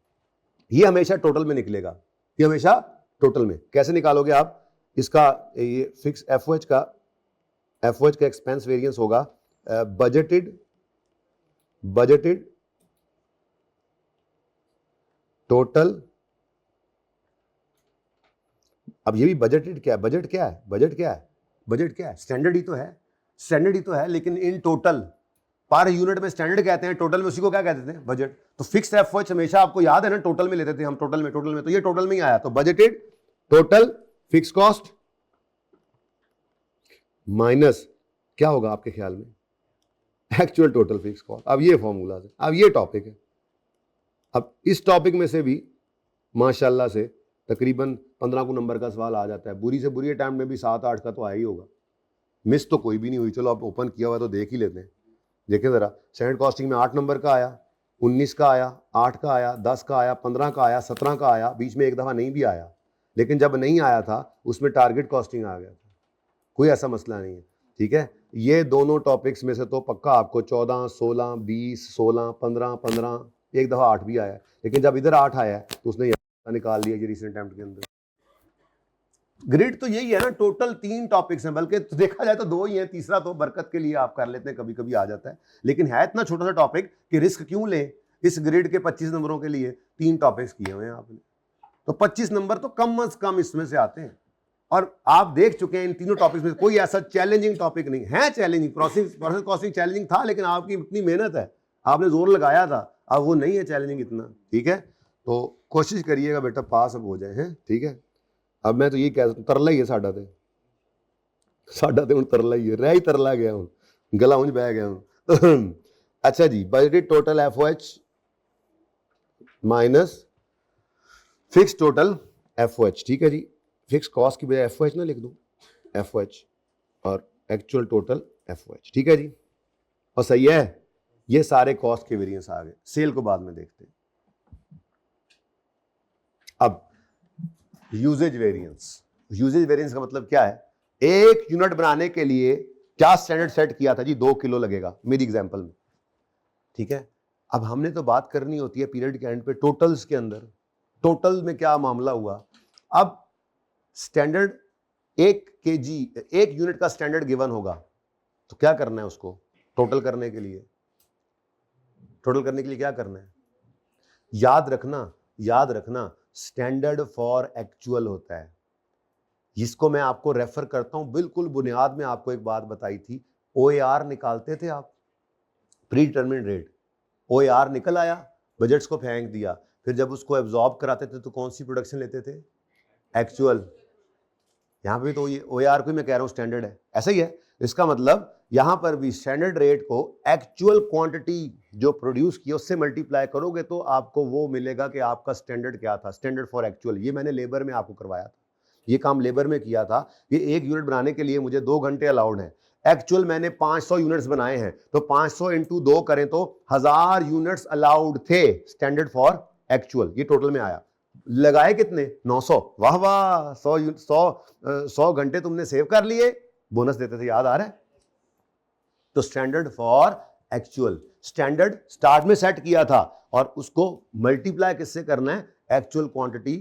ये हमेशा टोटल में निकलेगा, ये हमेशा टोटल में। कैसे निकालोगे आप इसका, ये फिक्स एफओएच का एक्सपेंस वेरिएंस होगा बजटेड टोटल। अब ये भी बजटेड क्या है, बजट क्या है, स्टैंडर्ड ही तो है, लेकिन इन टोटल पर यूनिट में स्टैंडर्ड कहते हैं, टोटल में उसी को क्या कहते थे, बजट। तो फिक्स एफओएच हमेशा आपको याद है ना, टोटल में लेते थे हम, टोटल में, तो ये टोटल में ही आया। तो budgeted total fix cost minus क्या होगा आपके ख्याल में, एक्चुअल टोटल फिक्स कॉस्ट। अब ये फॉर्मूला है, अब ये टॉपिक है। अब इस टॉपिक में से भी माशाल्लाह से तकरीबन 15 को नंबर का सवाल आ जाता है, बुरी से बुरी अटैम्प्ट में भी 7-8 का तो आया ही होगा, मिस तो कोई भी नहीं हुई। चलो आप ओपन किया हुआ तो देख ही लेते हैं, देखिए जरा। स्टैंडर्ड कॉस्टिंग में 8 नंबर का आया, 19 का आया, 8 का आया, 10 का आया, 15 का आया, 17 का आया, बीच में एक दफ़ा नहीं भी आया। लेकिन जब नहीं आया था उसमें टारगेट कॉस्टिंग आ गया था, कोई ऐसा मसला नहीं है, ठीक है। ये दोनों टॉपिक्स में से तो पक्का आपको 14, 16, 20, 16, 15, एक दफ़ा 8 भी आया। लेकिन जब इधर 8 आया तो उसने निकाल लिया ये रिसेंट अटेम्प्ट के अंदर। ग्रिड तो यही है ना, टोटल 3 टॉपिक्स हैं, बल्कि तो देखा जाए तो 2 ही हैं, तीसरा तो बरकत के लिए आप कर लेते हैं, कभी कभी आ जाता है। लेकिन है इतना छोटा सा टॉपिक कि रिस्क क्यों लें। इस ग्रिड के 25 नंबरों के लिए 3 टॉपिक्स किए हुए हैं आपने, तो 25 नंबर तो कम अज कम इसमें से आते हैं। और आप देख चुके हैं इन तीनों टॉपिक्स में कोई ऐसा चैलेंजिंग टॉपिक नहीं है। चैलेंजिंग प्रोसेस कॉस्टिंग चैलेंजिंग था, लेकिन आपकी इतनी मेहनत है, आपने जोर लगाया था, अब वो नहीं है चैलेंजिंग इतना, ठीक है। तो कोशिश करिएगा बेटा पास अब हो जाए, हैं, ठीक है। अब मैं तो ये कह, तरला ही है साडा ते हुण तरला ही है, रह ही तरला गया हूँ, गला उंज बह गया हूँ। अच्छा जी, budgeted total FOH minus fix total FOH, ठीक है जी। फिक्स कॉस्ट की बजाय एफओएच ना लिख दूं, एफओएच और एक्चुअल टोटल एफओएच, ठीक है जी। और सही है, ये सारे कॉस्ट के वेरिएंस आ गए। सेल को बाद में देखते हैं। अब यूजेज वेरिएंस का मतलब क्या है, एक यूनिट बनाने के लिए क्या स्टैंडर्ड सेट किया था जी, 2 किलो लगेगा मेरी एग्जांपल में, ठीक है। अब हमने तो बात करनी होती है पीरियड के एंड पे टोटल्स के अंदर, टोटल में क्या मामला हुआ। अब स्टैंडर्ड 1 केजी, 1 यूनिट का स्टैंडर्ड गिवन होगा, तो क्या करना है उसको टोटल करने के लिए क्या करना है, याद रखना स्टैंडर्ड फॉर एक्चुअल होता है। जिसको मैं आपको रेफर करता हूं, बिल्कुल बुनियाद में आपको एक बात बताई थी, OAR निकालते थे आप, प्री डिटरमिन्ड रेट। OAR निकल आया, बजट्स को फेंक दिया, फिर जब उसको एब्जॉर्ब कराते थे तो कौन सी प्रोडक्शन लेते थे? एक्चुअल। यहाँ पे तो ये OAR को मैं कह रहा हूँ स्टैंडर्ड है, ऐसा ही है। इसका मतलब यहाँ पर भी स्टैंडर्ड रेट को एक्चुअल क्वांटिटी जो प्रोड्यूस किया उससे मल्टीप्लाई करोगे तो आपको वो मिलेगा कि आपका स्टैंडर्ड क्या था, स्टैंडर्ड फॉर एक्चुअल। ये मैंने लेबर में आपको करवाया था, ये काम लेबर में किया था। ये 1 यूनिट बनाने के लिए मुझे 2 घंटे अलाउड है, एक्चुअल मैंने 500 यूनिट्स बनाए हैं, तो 500 इंटू 2 करें तो 1000 यूनिट्स अलाउड थे स्टैंडर्ड फॉर एक्चुअल। ये टोटल में आया, लगाए कितने? 900। वाह वाह, 100 घंटे तुमने सेव कर लिए, बोनस देते थे, याद आ रहा है? तो standard for actual, standard start में सेट किया था और उसको मल्टीप्लाई किससे करना है? एक्चुअल क्वांटिटी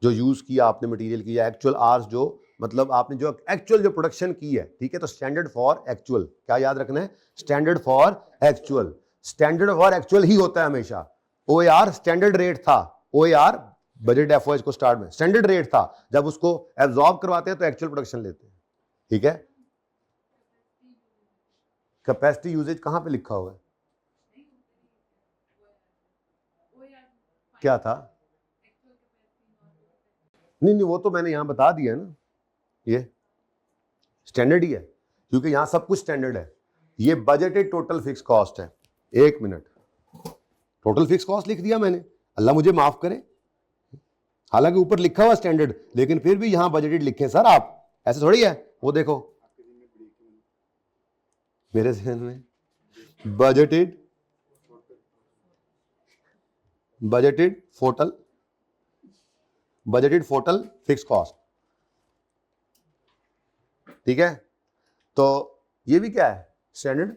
जो यूज किया आपने मटेरियल की, या एक्चुअल आवर्स जो मतलब आपने जो एक्चुअल जो प्रोडक्शन की है, ठीक है? तो स्टैंडर्ड फॉर एक्चुअल, क्या याद रखना है? Standard for actual. Standard for actual ही होता है हमेशा। OAR स्टैंडर्ड रेट था, OAR बजट एफओएस को स्टार्ट में स्टैंडर्ड रेट था, जब उसको एब्जॉर्ब करवाते हैं तो एक्चुअल प्रोडक्शन लेते हैं, ठीक है? कैपेसिटी यूजेज कहां पे लिखा हुआ है? क्या था? नहीं, वो तो मैंने यहां बता दिया है ना, ये स्टैंडर्ड ही है, क्योंकि यहां सब कुछ स्टैंडर्ड है। ये बजटेड टोटल फिक्स कॉस्ट है। 1 मिनट, टोटल फिक्स कॉस्ट लिख दिया मैंने, अल्लाह मुझे माफ करे। हालांकि ऊपर लिखा हुआ स्टैंडर्ड, लेकिन फिर भी यहां बजटेड लिखे सर आप, ऐसे थोड़ी है। वो देखो मेरे जहन में बजटेड टोटल फिक्स कॉस्ट, ठीक है? तो ये भी क्या है? स्टैंडर्ड।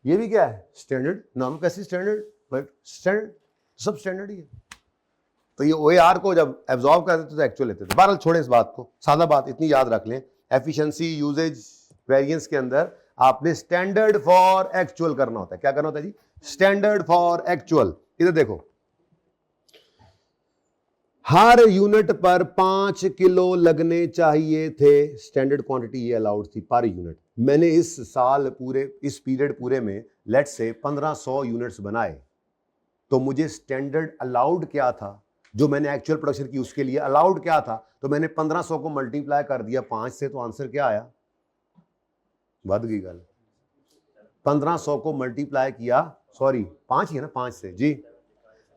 ये भी क्या है? स्टैंडर्ड। नॉर्मल कैसे स्टैंडर्ड, बट स्टैंडर्ड, सब स्टैंडर्ड ही है। तो ये OAR को जब एब्जॉर्ब करते थे तो एक्चुअल लेते थे। बहरहाल छोड़े इस बात को, सादा बात इतनी याद रख लें, एफिशिएंसी यूजेज वेरिएंस के अंदर आपने स्टैंडर्ड फॉर एक्चुअल करना होता है। क्या करना होता है जी? Standard for actual. इधर देखो, हर यूनिट पर 5 किलो लगने चाहिए थे, स्टैंडर्ड क्वांटिटी ये अलाउड थी पर यूनिट। मैंने इस साल पूरे, इस पीरियड पूरे में लेट्स से 1500 यूनिट्स बनाए, तो मुझे स्टैंडर्ड अलाउड क्या था, जो मैंने एक्चुअल प्रोडक्शन की उसके लिए अलाउड क्या था, तो मैंने 1500 को मल्टीप्लाई कर दिया 5 से, तो आंसर क्या आया? बढ़ गई गल। 1500 को मल्टीप्लाई किया, सॉरी 5 ही है ना, 5 से जी,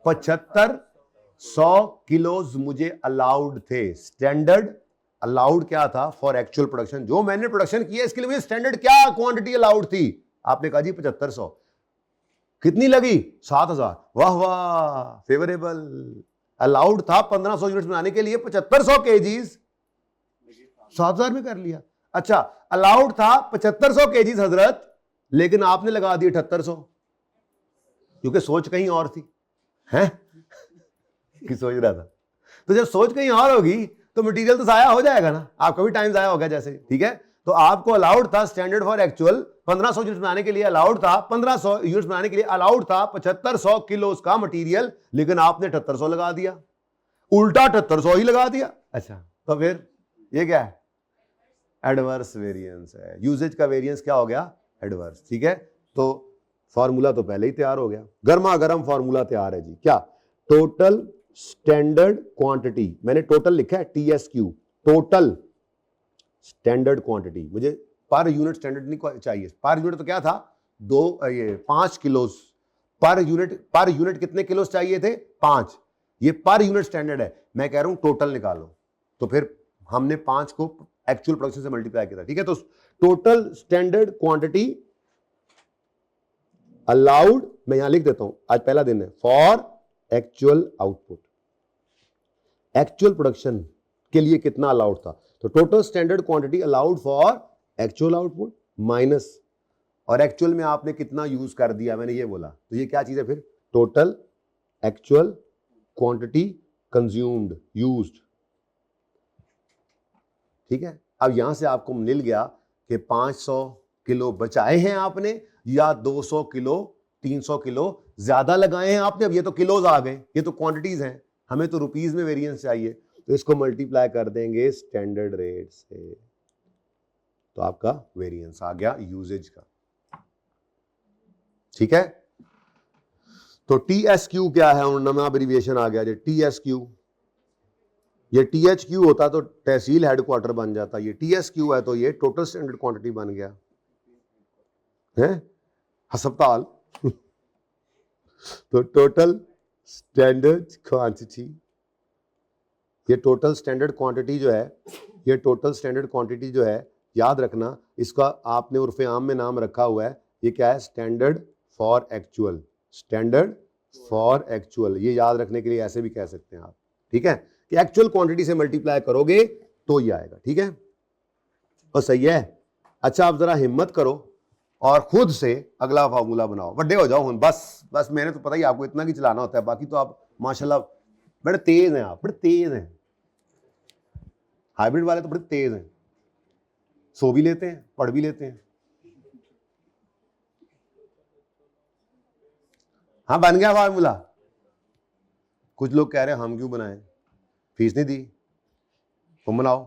7500 किलोज मुझे अलाउड थे। स्टैंडर्ड अलाउड क्या था फॉर एक्चुअल प्रोडक्शन, जो मैंने प्रोडक्शन किया इसके लिए मुझे स्टैंडर्ड क्या क्वांटिटी अलाउड थी? आपने कहा जी 7500, कितनी लगी? 7000। वाह वाह, फेवरेबल। अलाउड था 1500 यूनिट्स बनाने के लिए 7500 केजीज, 7000 में कर लिया। अच्छा, अलाउड था 7500 केजीज हजरत, लेकिन आपने लगा दिए 7800, क्योंकि सोच कहीं और थी, हैं? कि सोच रहा था। तो जब सोच कहीं और होगी तो मटेरियल तो जाया हो जाएगा ना, आपका भी टाइम जाया होगा जैसे, ठीक है? तो आपको अलाउड था स्टैंडर्ड फॉर एक्चुअल 1500 यूनिट्स बनाने के लिए अलाउड था, 1500 यूनिट्स बनाने के लिए अलाउड था 7500 किलो का मटेरियल, लेकिन आपने 7800 लगा दिया, उल्टा 7800 ही लगा दिया। अच्छा, तो फिर ये क्या है? एडवर्स वेरिएंस है। यूजेज का वेरिएंस क्या हो गया? एडवर्स, ठीक है? तो फॉर्मूला तो पहले ही तैयार हो गया, गर्मा गर्म फॉर्मूला तैयार है जी। क्या? टोटल स्टैंडर्ड क्वांटिटी, मैंने टोटल लिखा है TSQ, टोटल स्टैंडर्ड क्वांटिटी। मुझे पर यूनिट स्टैंडर्ड नहीं चाहिए, पर यूनिट तो क्या था? 5 किलोज पर यूनिट कितने किलोज चाहिए थे? 5। ये पर यूनिट स्टैंडर्ड है, मैं कह रहा हूं टोटल निकालो, तो फिर हमने 5 को एक्चुअल प्रोडक्शन से मल्टीप्लाई किया था, ठीक है? तो टोटल स्टैंडर्ड क्वांटिटी अलाउड, मैं यहां लिख देता हूं, आज पहला दिन है, for actual output, actual production के लिए कितना अलाउड था, तो total standard quantity allowed for actual output minus, और एक्चुअल में आपने कितना यूज कर दिया, मैंने ये बोला, तो ये क्या चीज है फिर? Total actual quantity consumed, used, ठीक है? अब यहां से आपको मिल गया कि 500 किलो बचाए हैं आपने, या 200 किलो 300 किलो ज्यादा लगाए हैं आपने। अब ये तो किलोज आ गए, ये तो क्वांटिटीज हैं, हमें तो रुपीज में वेरिएंस चाहिए, तो इसको मल्टीप्लाई कर देंगे स्टैंडर्ड रेट से। तो आपका वेरिएंस आ गया यूजेज का। ठीक है, तो TSQ क्या है, नया एब्रिविएशन आ गया जी, TSQ। ये THQ होता तो तहसील हेडक्वार्टर बन जाता, ये TSQ है तो ये टोटल स्टैंडर्ड क्वांटिटी बन गया है, अस्पताल। तो टोटल स्टैंडर्ड क्वांटिटी, ये टोटल स्टैंडर्ड क्वांटिटी जो है, ये टोटल स्टैंडर्ड क्वांटिटी जो है, याद रखना इसका आपने उर्फे आम में नाम रखा हुआ है, ये क्या है, standard for actual, standard for actual, ये याद रखने के लिए ऐसे भी कह सकते हैं आप। ठीक है, कि एक्चुअल क्वांटिटी से मल्टीप्लाई करोगे तो ये आएगा। ठीक है, और सही है। अच्छा, आप जरा हिम्मत करो और खुद से अगला फार्मूला बनाओ, बड़े हो जाओ। बस मैंने तो पता ही आपको इतना की चलाना होता है, बाकी तो आप माशाल्लाह बड़े तेज हैं, आप बड़े तेज हैं। हाइब्रिड वाले तो बड़े तेज हैं, सो भी लेते हैं, पढ़ भी लेते हैं। हाँ, बन गया फार्मूला। कुछ लोग कह रहे हैं हम क्यों बनाएं, फीस नहीं दी, तुम बनाओ।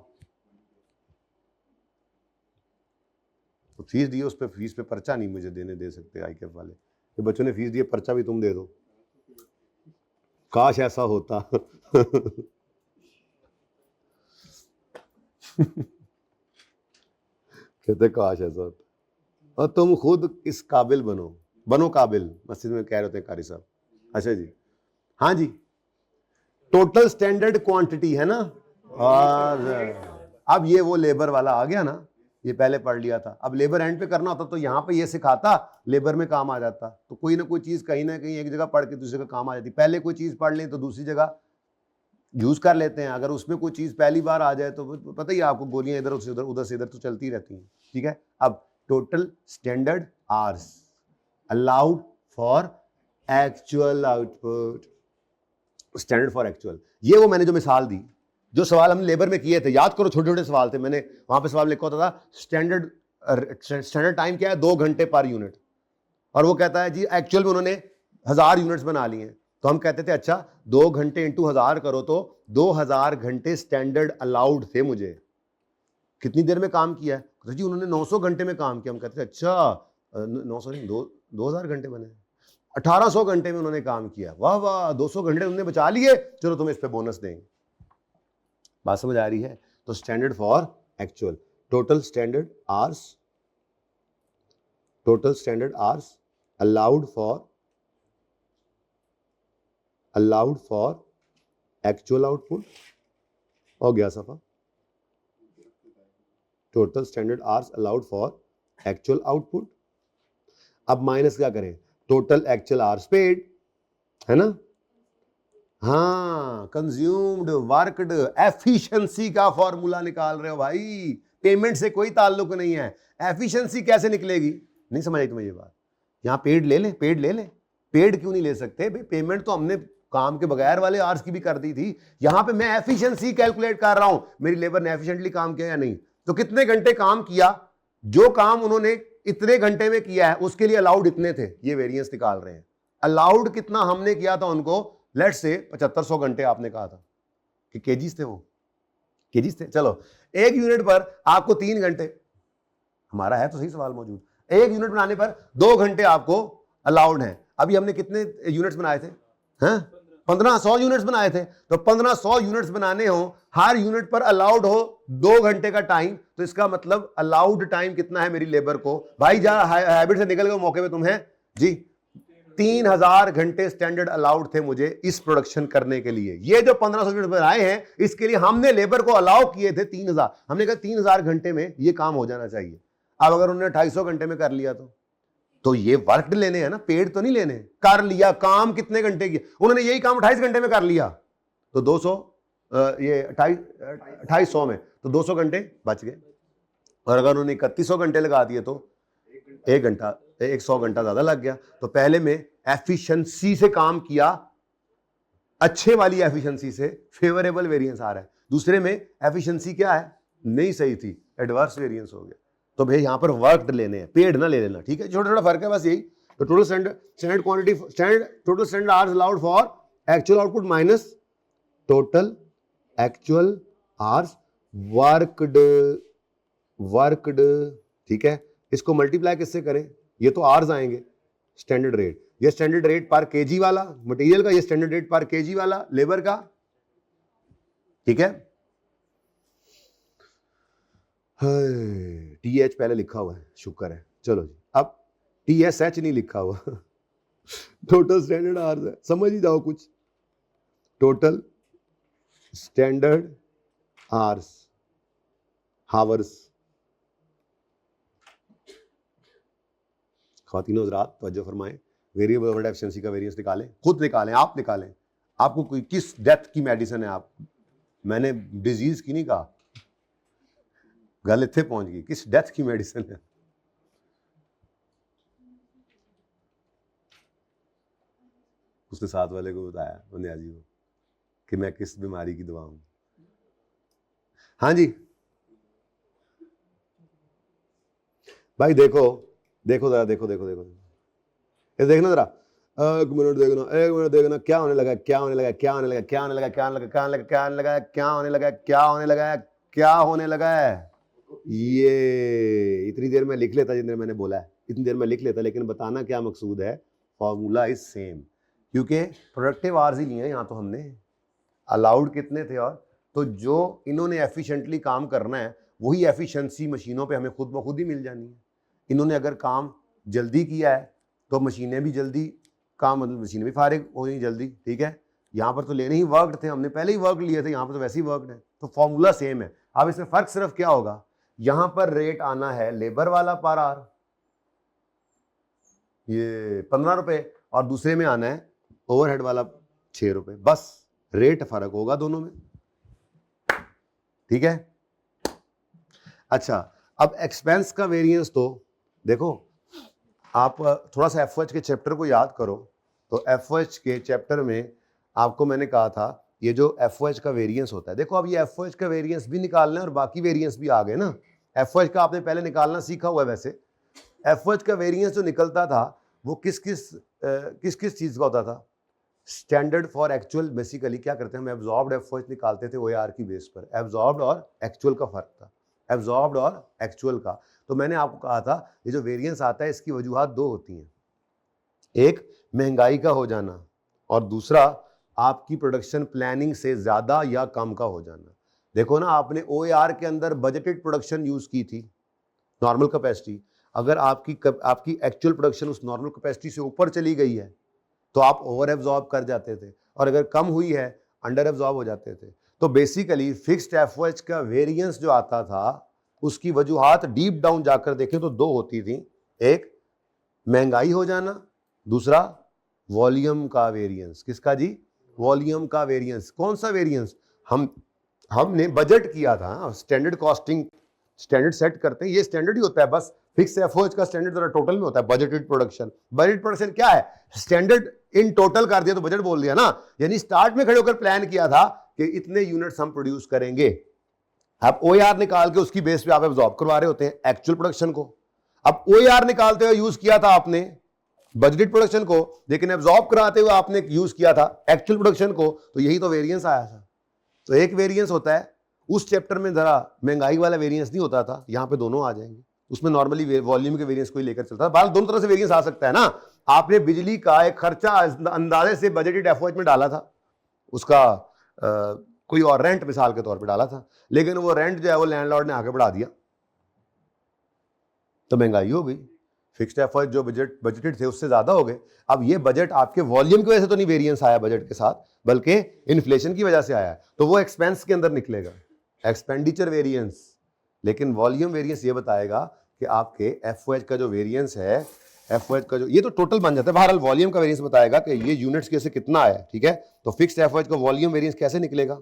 तो फीस दी, उस पर फीस पे पर्चा नहीं मुझे देने दे सकते ICAF वाले, कि बच्चों ने फीस दी, पर्चा भी तुम दे दो। काश ऐसा होता। कहते काश ऐसा होता, और तुम खुद इस काबिल बनो काबिल। मस्जिद में कह रहे होते कारी साहब। अच्छा जी, हाँ जी, टोटल स्टैंडर्ड क्वांटिटी है ना। और अब ये वो लेबर वाला आ गया ना, ये पहले पढ़ लिया था। अब लेबर एंड पे करना होता तो यहाँ पे ये सिखाता, लेबर में काम आ जाता। तो कोई ना कोई चीज कहीं ना कहीं एक जगह पढ़ के दूसरी जगह काम आ जाती। पहले कोई चीज पढ़ लें तो दूसरी जगह यूज कर लेते हैं। अगर उसमें कोई चीज पहली बार आ जाए तो पता ही आपको, गोलियां इधर से उधर से इधर तो चलती रहती हैं। ठीक है, अब total standard hours allowed for actual output, standard for actual. ये वो मैंने जो मिसाल दी, जो सवाल हमने लेबर में किए थे, याद करो, छोटे छोटे सवाल थे। मैंने वहां पे सवाल लिखा होता था स्टैंडर्ड टाइम क्या है, 2 घंटे पर यूनिट। और वो कहता है जी एक्चुअल में उन्होंने 1000 यूनिट्स बना लिए हैं। तो हम कहते थे अच्छा 2 घंटे इंटू 1000 करो तो 2000 घंटे स्टैंडर्ड अलाउड थे मुझे। कितनी देर में काम किया है, तो जी उन्होंने 900 घंटे में काम किया। हम कहते थे अच्छा 900 नहीं, 2000 घंटे बने, 1800 घंटे में उन्होंने काम किया। वाह वाह, 200 घंटे उन्होंने बचा लिए, चलो तुम्हें इस पे बोनस देंगे। बात समझ आ रही है। तो standard for actual, total standard hours, total standard hours allowed for actual output. हो गया सफा, total standard hours allowed for actual output. अब माइनस क्या करें, टोटल एक्चुअल आवर्स पेड, है ना। हाँ, कंज्यूम्ड वर्कड, एफिशिएंसी का फॉर्मूला निकाल रहे हो भाई, पेमेंट से कोई ताल्लुक नहीं है। एफिशिएंसी कैसे निकलेगी, नहीं समझ आई तुम्हें ये बात। यहां पेड ले लें, पेड क्यों नहीं ले सकते भाई, पेमेंट तो हमने काम के बगैर वाले आवर्स की भी कर दी थी। यहां पे मैं एफिशिएंसी कैलकुलेट कर रहा हूं, मेरी लेबर ने एफिशिएंटली काम किया या नहीं। तो कितने घंटे काम किया, जो काम उन्होंने इतने घंटे में किया है उसके लिए अलाउड इतने थे, ये वेरिएंस निकाल रहे हैं। अलाउड कितना हमने किया था उनको, लेट्स से 7500 घंटे आपने कहा था कि केजीज थे, वो केजीज थे। चलो, एक यूनिट पर आपको 3 घंटे, हमारा है तो सही सवाल मौजूद, एक यूनिट बनाने पर 2 घंटे आपको अलाउड है। अभी हमने कितने यूनिट्स बनाए थे, हैं 1500 यूनिट्स बनाए थे। तो 1500 यूनिट्स बनाने हो, हर यूनिट पर अलाउड हो 2 घंटे का टाइम, तो इसका मतलब अलाउड टाइम कितना है मेरी लेबर को भाई, जहां हैबिट से निकल गए मौके पे तुम हैं जी, 3000 घंटे स्टैंडर्ड अलाउड थे मुझे इस प्रोडक्शन करने के लिए। ये जो 1500 यूनिट बनाए हैं, इसके लिए हमने लेबर को अलाउ किए थे 3000। हमने कहा 3000 घंटे में ये काम हो जाना चाहिए। अब अगर उन्होंने 250 घंटे में कर लिया तो ये वर्क लेने हैं ना, पेड तो नहीं लेने। कर लिया काम कितने घंटे किया उन्होंने, यही काम 28 घंटे में कर लिया, तो 200 ये 250 में तो 200 घंटे बच गए। और अगर उन्होंने 3100 घंटे लगा दिए तो 1 घंटा 100 घंटा ज्यादा लग गया। तो पहले में एफिशिएंसी से काम किया, अच्छे वाली एफिशिएंसी से फेवरेबल वेरिएंस आ रहा है। दूसरे में एफिशिएंसी क्या है, नहीं सही थी, एडवर्स वेरिएंस हो गया। तो भाई यहां पर वर्क लेने हैं, पेड ना ले लेना। ठीक है, छोटा छोटा फर्क है बस यही। तो total standard quantity, total standard hours allowed for actual output minus total actual hours worked, worked, ठीक है, इसको मल्टीप्लाई किससे करें, ये तो आवर्स आएंगे, स्टैंडर्ड रेट, ये स्टैंडर्ड रेट पर केजी वाला मटेरियल का, ये स्टैंडर्ड रेट पर केजी वाला लेबर का, ठीक है। TH पहले लिखा हुआ है, शुक्र है। चलो जी, अब TSH नहीं लिखा हुआ टोटल स्टैंडर्ड आवर्स है, समझ ही जाओ कुछ। Total standard hours, hours. ख़वातीन हज़रात तवज्जो फरमाएं, वेरिएबल ओवरहेड एफिशिएंसी का वेरिएंस निकालें, खुद निकालें, आप निकालें। आपको कोई किस डेथ की मेडिसिन है, आप, मैंने डिजीज की नहीं कहा, गल इत्थे पहुंच गई, किस डेथ की मेडिसिन है। उसने साथ वाले को बताया न्याजी को कि मैं किस बीमारी की दवा हूं। हाँ जी भाई, देखो देखो जरा, देखो देखो देखो, ये देखना जरा, एक मिनट देखना, एक मिनट देखना, क्या होने लगा, क्या होने लगा, क्या होने लगा, क्या होने लगा, क्या होने लगा, क्या होने लगा, क्या होने लगा, क्या होने लगा, क्या होने लगा, क्या होने लगा है। ये इतनी देर में लिख लेता, जितने मैंने बोला है इतनी देर में लिख लेता, लेकिन बताना क्या मकसूद है, फॉर्मूला इज सेम, क्योंकि प्रोडक्टिव आवर्स ही लिए हैं यहाँ तो हमने, अलाउड कितने थे, और तो जो इन्होंने एफिशिएंटली काम करना है वही एफिशिएंसी मशीनों पे हमें खुद ब खुद ही मिल जानी है। इन्होंने अगर काम जल्दी किया है तो मशीनें भी जल्दी काम, मतलब मशीनें भी फारिग होनी जल्दी, ठीक है। यहाँ पर तो लेने ही वर्कड थे, हमने पहले ही वर्क लिए थे, यहाँ पर तो वैसे ही वर्कड है, तो फॉर्मूला सेम है। अब इसमें फर्क सिर्फ क्या होगा, यहाँ पर रेट आना है लेबर वाला पर आवर, ये 15 रुपए, और दूसरे में आना है ओवरहेड वाला 6 रुपए, बस रेट फर्क होगा दोनों में, ठीक है। अच्छा, अब एक्सपेंस का वेरिएंस, तो देखो आप थोड़ा सा एफओएच के चैप्टर को याद करो, तो एफओएच के चैप्टर में आपको मैंने कहा था ये जो एफओएच का वेरिएंस होता है, देखो अब ये एफओएच का वेरिएंस भी निकालना है और बाकी वेरिएंस भी आ गए ना। एफओएच का आपने पहले निकालना सीखा हुआ है, वैसे एफओएच का वेरिएंस जो निकलता था वो किस किस चीज का होता था, स्टैंडर्ड फॉर एक्चुअल। बेसिकली क्या करते हैं, हम एब्जॉर्ब्ड एफओएच निकालते थे ओएआर की बेस पर, एब्जॉर्ब्ड और एक्चुअल का फर्क था, एब्जॉर्ब्ड और एक्चुअल का। तो मैंने आपको कहा था ये जो वेरिएंस आता है इसकी वजूहात दो होती हैं, एक महंगाई का हो जाना और दूसरा आपकी प्रोडक्शन प्लानिंग से ज्यादा या कम का हो जाना। देखो ना, आपने ओएआर के अंदर बजटेड प्रोडक्शन यूज की थी, नॉर्मल कैपेसिटी, अगर आपकी एक्चुअल प्रोडक्शन उस नॉर्मल कैपेसिटी से ऊपर चली गई है तो आप ओवर एब्जॉर्ब कर जाते थे, और अगर कम हुई है अंडर एब्जॉर्ब हो जाते थे। तो बेसिकली फिक्स्ड एफओएच का वेरिएंस जो आता था उसकी वजूहात डीप डाउन जाकर देखें तो दो होती थी, एक महंगाई हो जाना, दूसरा वॉल्यूम का वेरिएंस। किसका जी, वॉल्यूम का वेरिएंस। कौन सा वेरिएंस, हमने बजट किया था, स्टैंडर्ड कॉस्टिंग, स्टैंडर्ड सेट करते हैं, ये स्टैंडर्ड ही होता है, बस फिक्स एफओएच का स्टैंडर्ड जरा टोटल में होता है, बजटेड प्रोडक्शन। बजटेड प्रोडक्शन क्या है, स्टैंडर्ड इन टोटल कर दिया तो बजट बोल दिया ना, यानी स्टार्ट में खड़े होकर प्लान किया था कि इतने यूनिट्स हम प्रोड्यूस करेंगे। आप ओआर निकाल के उसकी बेस पे आप एब्जॉर्ब करवा रहे होते हैं एक्चुअल प्रोडक्शन को। अब ओआर निकालते हुए यूज किया था आपने बजटेड प्रोडक्शन को, लेकिन एब्जॉर्ब कराते हुए आपने यूज किया था एक्चुअल प्रोडक्शन को, तो यही तो वेरिएंस आया था। तो एक वेरिएंस होता है, उस चैप्टर में जरा महंगाई वाला वेरिएंस नहीं होता था, यहां पे दोनों आ जाएंगे। उसमें नॉर्मली वॉल्यूम के वेरिएंस को ही लेकर चलता है, बाल दोनों तरह से वेरिएंस आ सकता है ना। आपने बिजली का एक खर्चा अंदाजे से बजटेड एफओएच में डाला था, उसका कोई और रेंट मिसाल के तौर पे डाला था, लेकिन वो रेंट जो है वो लैंडलॉर्ड ने आके बढ़ा दिया, तो महंगाई हो गई। फिक्स्ड एफओएच जो बजटेड थे उससे ज्यादा हो गए। अब ये बजट आपके वॉल्यूम की वजह से तो नहीं वेरिएंस आया बजट के साथ, बल्कि इन्फ्लेशन की वजह से आया है, तो वो एक्सपेंस के अंदर निकलेगा, एक्सपेंडिचर वेरिएंस। लेकिन वॉल्यूम वेरिएंस ये बताएगा कि आपके एफओएच का जो वेरिएंस है, एफओएच का जो, ये तो टोटल बन जाता है, बहरहाल वॉल्यूम का वेरिएंस बताएगा कि ये यूनिट्स कैसे कितना आया, ठीक है। तो फिक्स्ड एफओएच का वॉल्यूम वेरिएंस कैसे निकलेगा,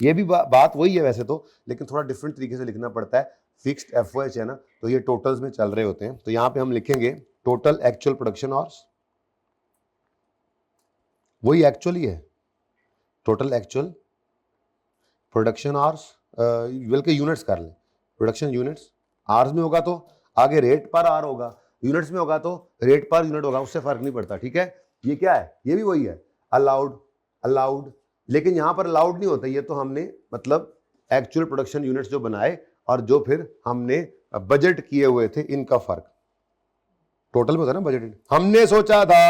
ये भी बात वही है वैसे तो, लेकिन थोड़ा डिफरेंट तरीके से लिखना पड़ता है। फिक्स्ड एफओएच है ना, तो ये टोटल्स में चल रहे होते हैं, तो यहां पे हम लिखेंगे टोटल एक्चुअल प्रोडक्शन आवर्स, वही एक्चुअल ही है, टोटल एक्चुअल प्रोडक्शन आवर्स, बल्कि यूनिट्स कर ले, प्रोडक्शन यूनिट्स आवर्स में होगा तो आगे रेट पर आवर होगा, यूनिट्स में होगा तो रेट पर यूनिट होगा, उससे फर्क नहीं पड़ता, ठीक है। ये क्या है, ये भी वही है, अलाउड, लेकिन यहां पर अलाउड नहीं होता, ये तो हमने मतलब एक्चुअल प्रोडक्शन यूनिट्स जो बनाए और जो फिर हमने बजट किए हुए थे इनका फर्क टोटल में होता है ना बजटेड। हमने सोचा था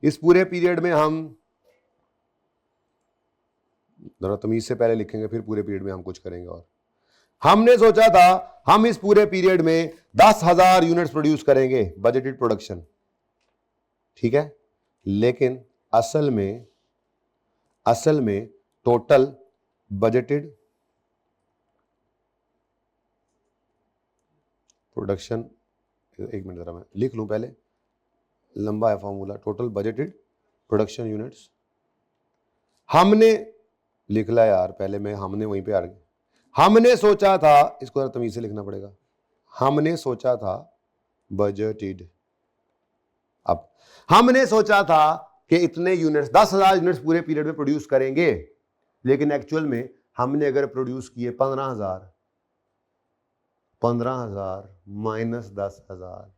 इस पूरे पीरियड में हम, जरा तमीज से पहले लिखेंगे फिर पूरे पीरियड में हम कुछ करेंगे। और हमने सोचा था हम इस पूरे पीरियड में 10,000 यूनिट्स प्रोड्यूस करेंगे बजटेड प्रोडक्शन, ठीक है, लेकिन असल में टोटल बजटेड प्रोडक्शन, एक मिनट जरा मैं लिख लूं पहले, लंबा है formula, total budgeted production units हमने लिख ला यार, पहले मैं हमने वहीं पे आ गया। हमने सोचा था, इसको जरा तमीज से लिखना पड़ेगा, हमने सोचा था बजटेड, अब हमने सोचा था कि इतने यूनिट्स 10,000 यूनिट्स पूरे पीरियड में प्रोड्यूस करेंगे, लेकिन एक्चुअल में हमने अगर प्रोड्यूस किए 15,000 माइनस 10,000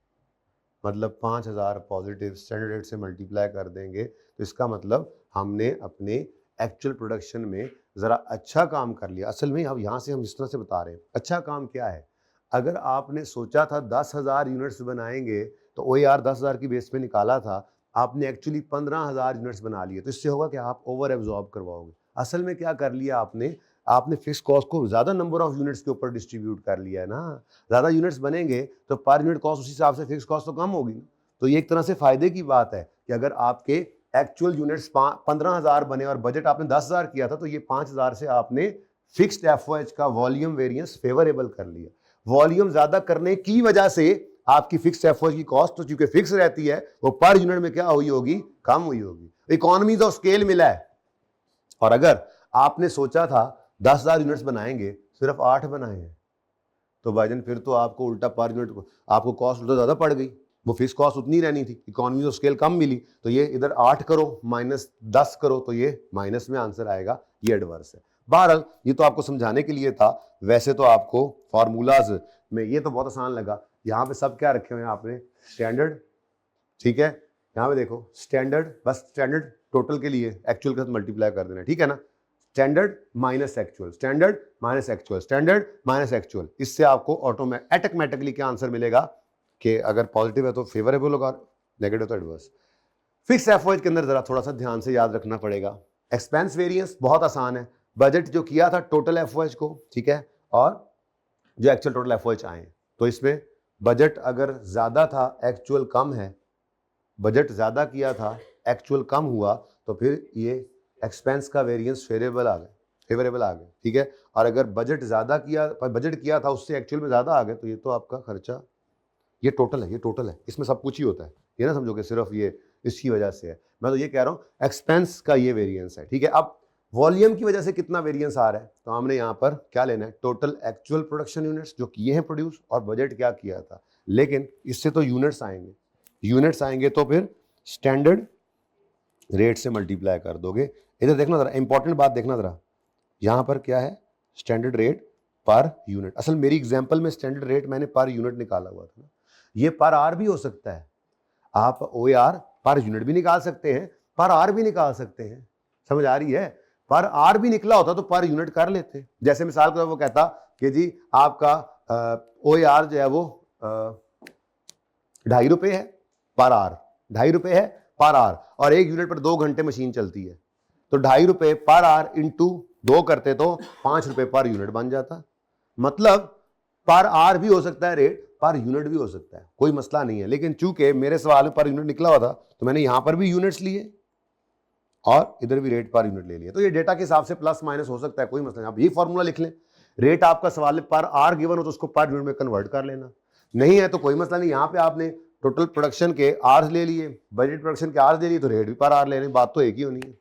मतलब 5,000 पॉजिटिव, स्टैंडर्ड रेट से मल्टीप्लाई कर देंगे तो इसका मतलब हमने अपने एक्चुअल प्रोडक्शन में जरा अच्छा काम कर लिया। असल में अब यहां से हम इस तरह से बता रहे हैं अच्छा काम क्या है। अगर आपने सोचा था 10,000 यूनिट्स बनाएंगे तो वो यार 10,000 की बेस पे निकाला था, आपने एक्चुअली 15,000 यूनिट्स बना लिए, तो इससे होगा कि आप ओवर एब्जॉर्ब करवाओगे। असल में क्या कर लिया आपने फिक्स कॉस्ट को ज्यादा नंबर ऑफ यूनिट्स के ऊपर डिस्ट्रीब्यूट कर लिया है ना। ज्यादा यूनिट्स बनेंगे तो पर यूनिट कॉस्ट उसी हिसाब से फिक्स कॉस्ट तो कम होगी। तो ये एक तरह से फायदे की बात है कि अगर आपके एक्चुअल यूनिट्स 15,000 बने और बजट आपने 10,000 किया था, तो ये 5,000 से आपने फिक्स्ड एफओएच का वॉल्यूम वेरिएंस फेवरेबल कर लिया। वॉल्यूम ज्यादा करने की वजह से आपकी फिक्स्ड एफओएच की कॉस्ट तो चूंकि फिक्स रहती है, वो पर यूनिट में क्या हुई होगी, कम हुई होगी। इकोनॉमीज ऑफ स्केल मिला है। और अगर आपने सोचा था 10,000 यूनिट्स बनाएंगे, सिर्फ 8 बनाए हैं, तो भाईजान फिर तो आपको उल्टा पर यूनिट आपको कॉस्ट उल्टा ज्यादा पड़ गई, वो फिक्स कॉस्ट उतनी रहनी थी, इकोनॉमी ऑफ स्केल कम मिली, तो ये इधर 8 करो माइनस 10 करो तो ये माइनस में आंसर आएगा, ये एडवर्स है। बहरहाल ये तो आपको समझाने के लिए था, वैसे तो आपको फॉर्मूलाज में ये तो बहुत आसान लगा। यहाँ पे सब क्या रखे हुए हैं आपने, स्टैंडर्ड, ठीक है, यहाँ पे देखो स्टैंडर्ड, बस स्टैंडर्ड टोटल के लिए एक्चुअल का मल्टीप्लाई कर देना, ठीक है ना, standard minus actual, standard minus actual, standard minus actual, इससे आपको ऑटोमेटिकली क्या आंसर मिलेगा कि अगर पॉजिटिव है तो फेवरेबल होगा, नेगेटिव तो एडवर्स। फिक्स एफओएच के अंदर जरा थोड़ा सा ध्यान से याद रखना पड़ेगा। एक्सपेंस वेरिएंस बहुत आसान है, बजट जो किया था टोटल एफओएच को, ठीक है, और जो एक्चुअल टोटल एफओएच आए, तो इसमें बजट अगर ज्यादा था एक्चुअल कम है, बजट ज्यादा किया था एक्चुअल कम हुआ, तो फिर ये एक्सपेंस का वेरिएंस फेवरेबल आ गए, ठीक है। और अगर बजट किया था उससे एक्चुअल में ज्यादा आ गए, तो ये तो आपका खर्चा, ये टोटल है, इसमें सब कुछ ही होता है, ये ना समझो कि सिर्फ ये इसकी वजह से है। मैं तो ये कह रहा हूँ एक्सपेंस का ये वेरिएंस है, ठीक है। अब वॉल्यूम की वजह से कितना वेरिएंस आ रहा है, तो हमने यहाँ पर क्या लेना है, टोटल एक्चुअल प्रोडक्शन यूनिट्स जो किए हैं प्रोड्यूस, और बजट क्या किया था, लेकिन इससे तो यूनिट्स आएंगे तो फिर स्टैंडर्ड रेट से मल्टीप्लाई कर दोगे। इधर देखना जरा, इंपॉर्टेंट बात देखना जरा, यहां पर क्या है, स्टैंडर्ड रेट पर यूनिट। असल मेरी एग्जांपल में स्टैंडर्ड रेट मैंने पर यूनिट निकाला हुआ था ना, ये पर आर भी हो सकता है, आप ओआर पर यूनिट भी निकाल सकते हैं, पर आर भी निकाल सकते हैं, समझ आ रही है। पर आर भी निकला होता तो पर यूनिट कर लेते। जैसे मिसाल के वो कहता कि जी आपका ओआर जो है वो 2.5 रुपए है पर आर, 2.5 रुपए है पर आर, और 1 यूनिट पर 2 घंटे मशीन चलती है, तो 2.5 रुपए पर आर इंटू 2 करते तो 5 रुपए पर यूनिट बन जाता। मतलब पर आर भी हो सकता है रेट, पर यूनिट भी हो सकता है, कोई मसला नहीं है। लेकिन चूंकि मेरे सवाल में पर यूनिट निकला हुआ था, तो मैंने यहां पर भी यूनिट्स लिए और इधर भी रेट पर यूनिट ले लिया। तो ये डेटा के हिसाब से प्लस माइनस हो सकता है, कोई मसला नहीं। आप ये फॉर्मूला लिख लें, रेट आपका सवाल में पर आर गिवन हो तो उसको पर यूनिट में कन्वर्ट कर लेना, नहीं है तो कोई मसला नहीं। यहाँ पे आपने टोटल प्रोडक्शन के आर्स ले लिए, बजट प्रोडक्शन के आर्स ले लिए, तो रेट भी पर आर ले लें, बात तो एक ही होनी है।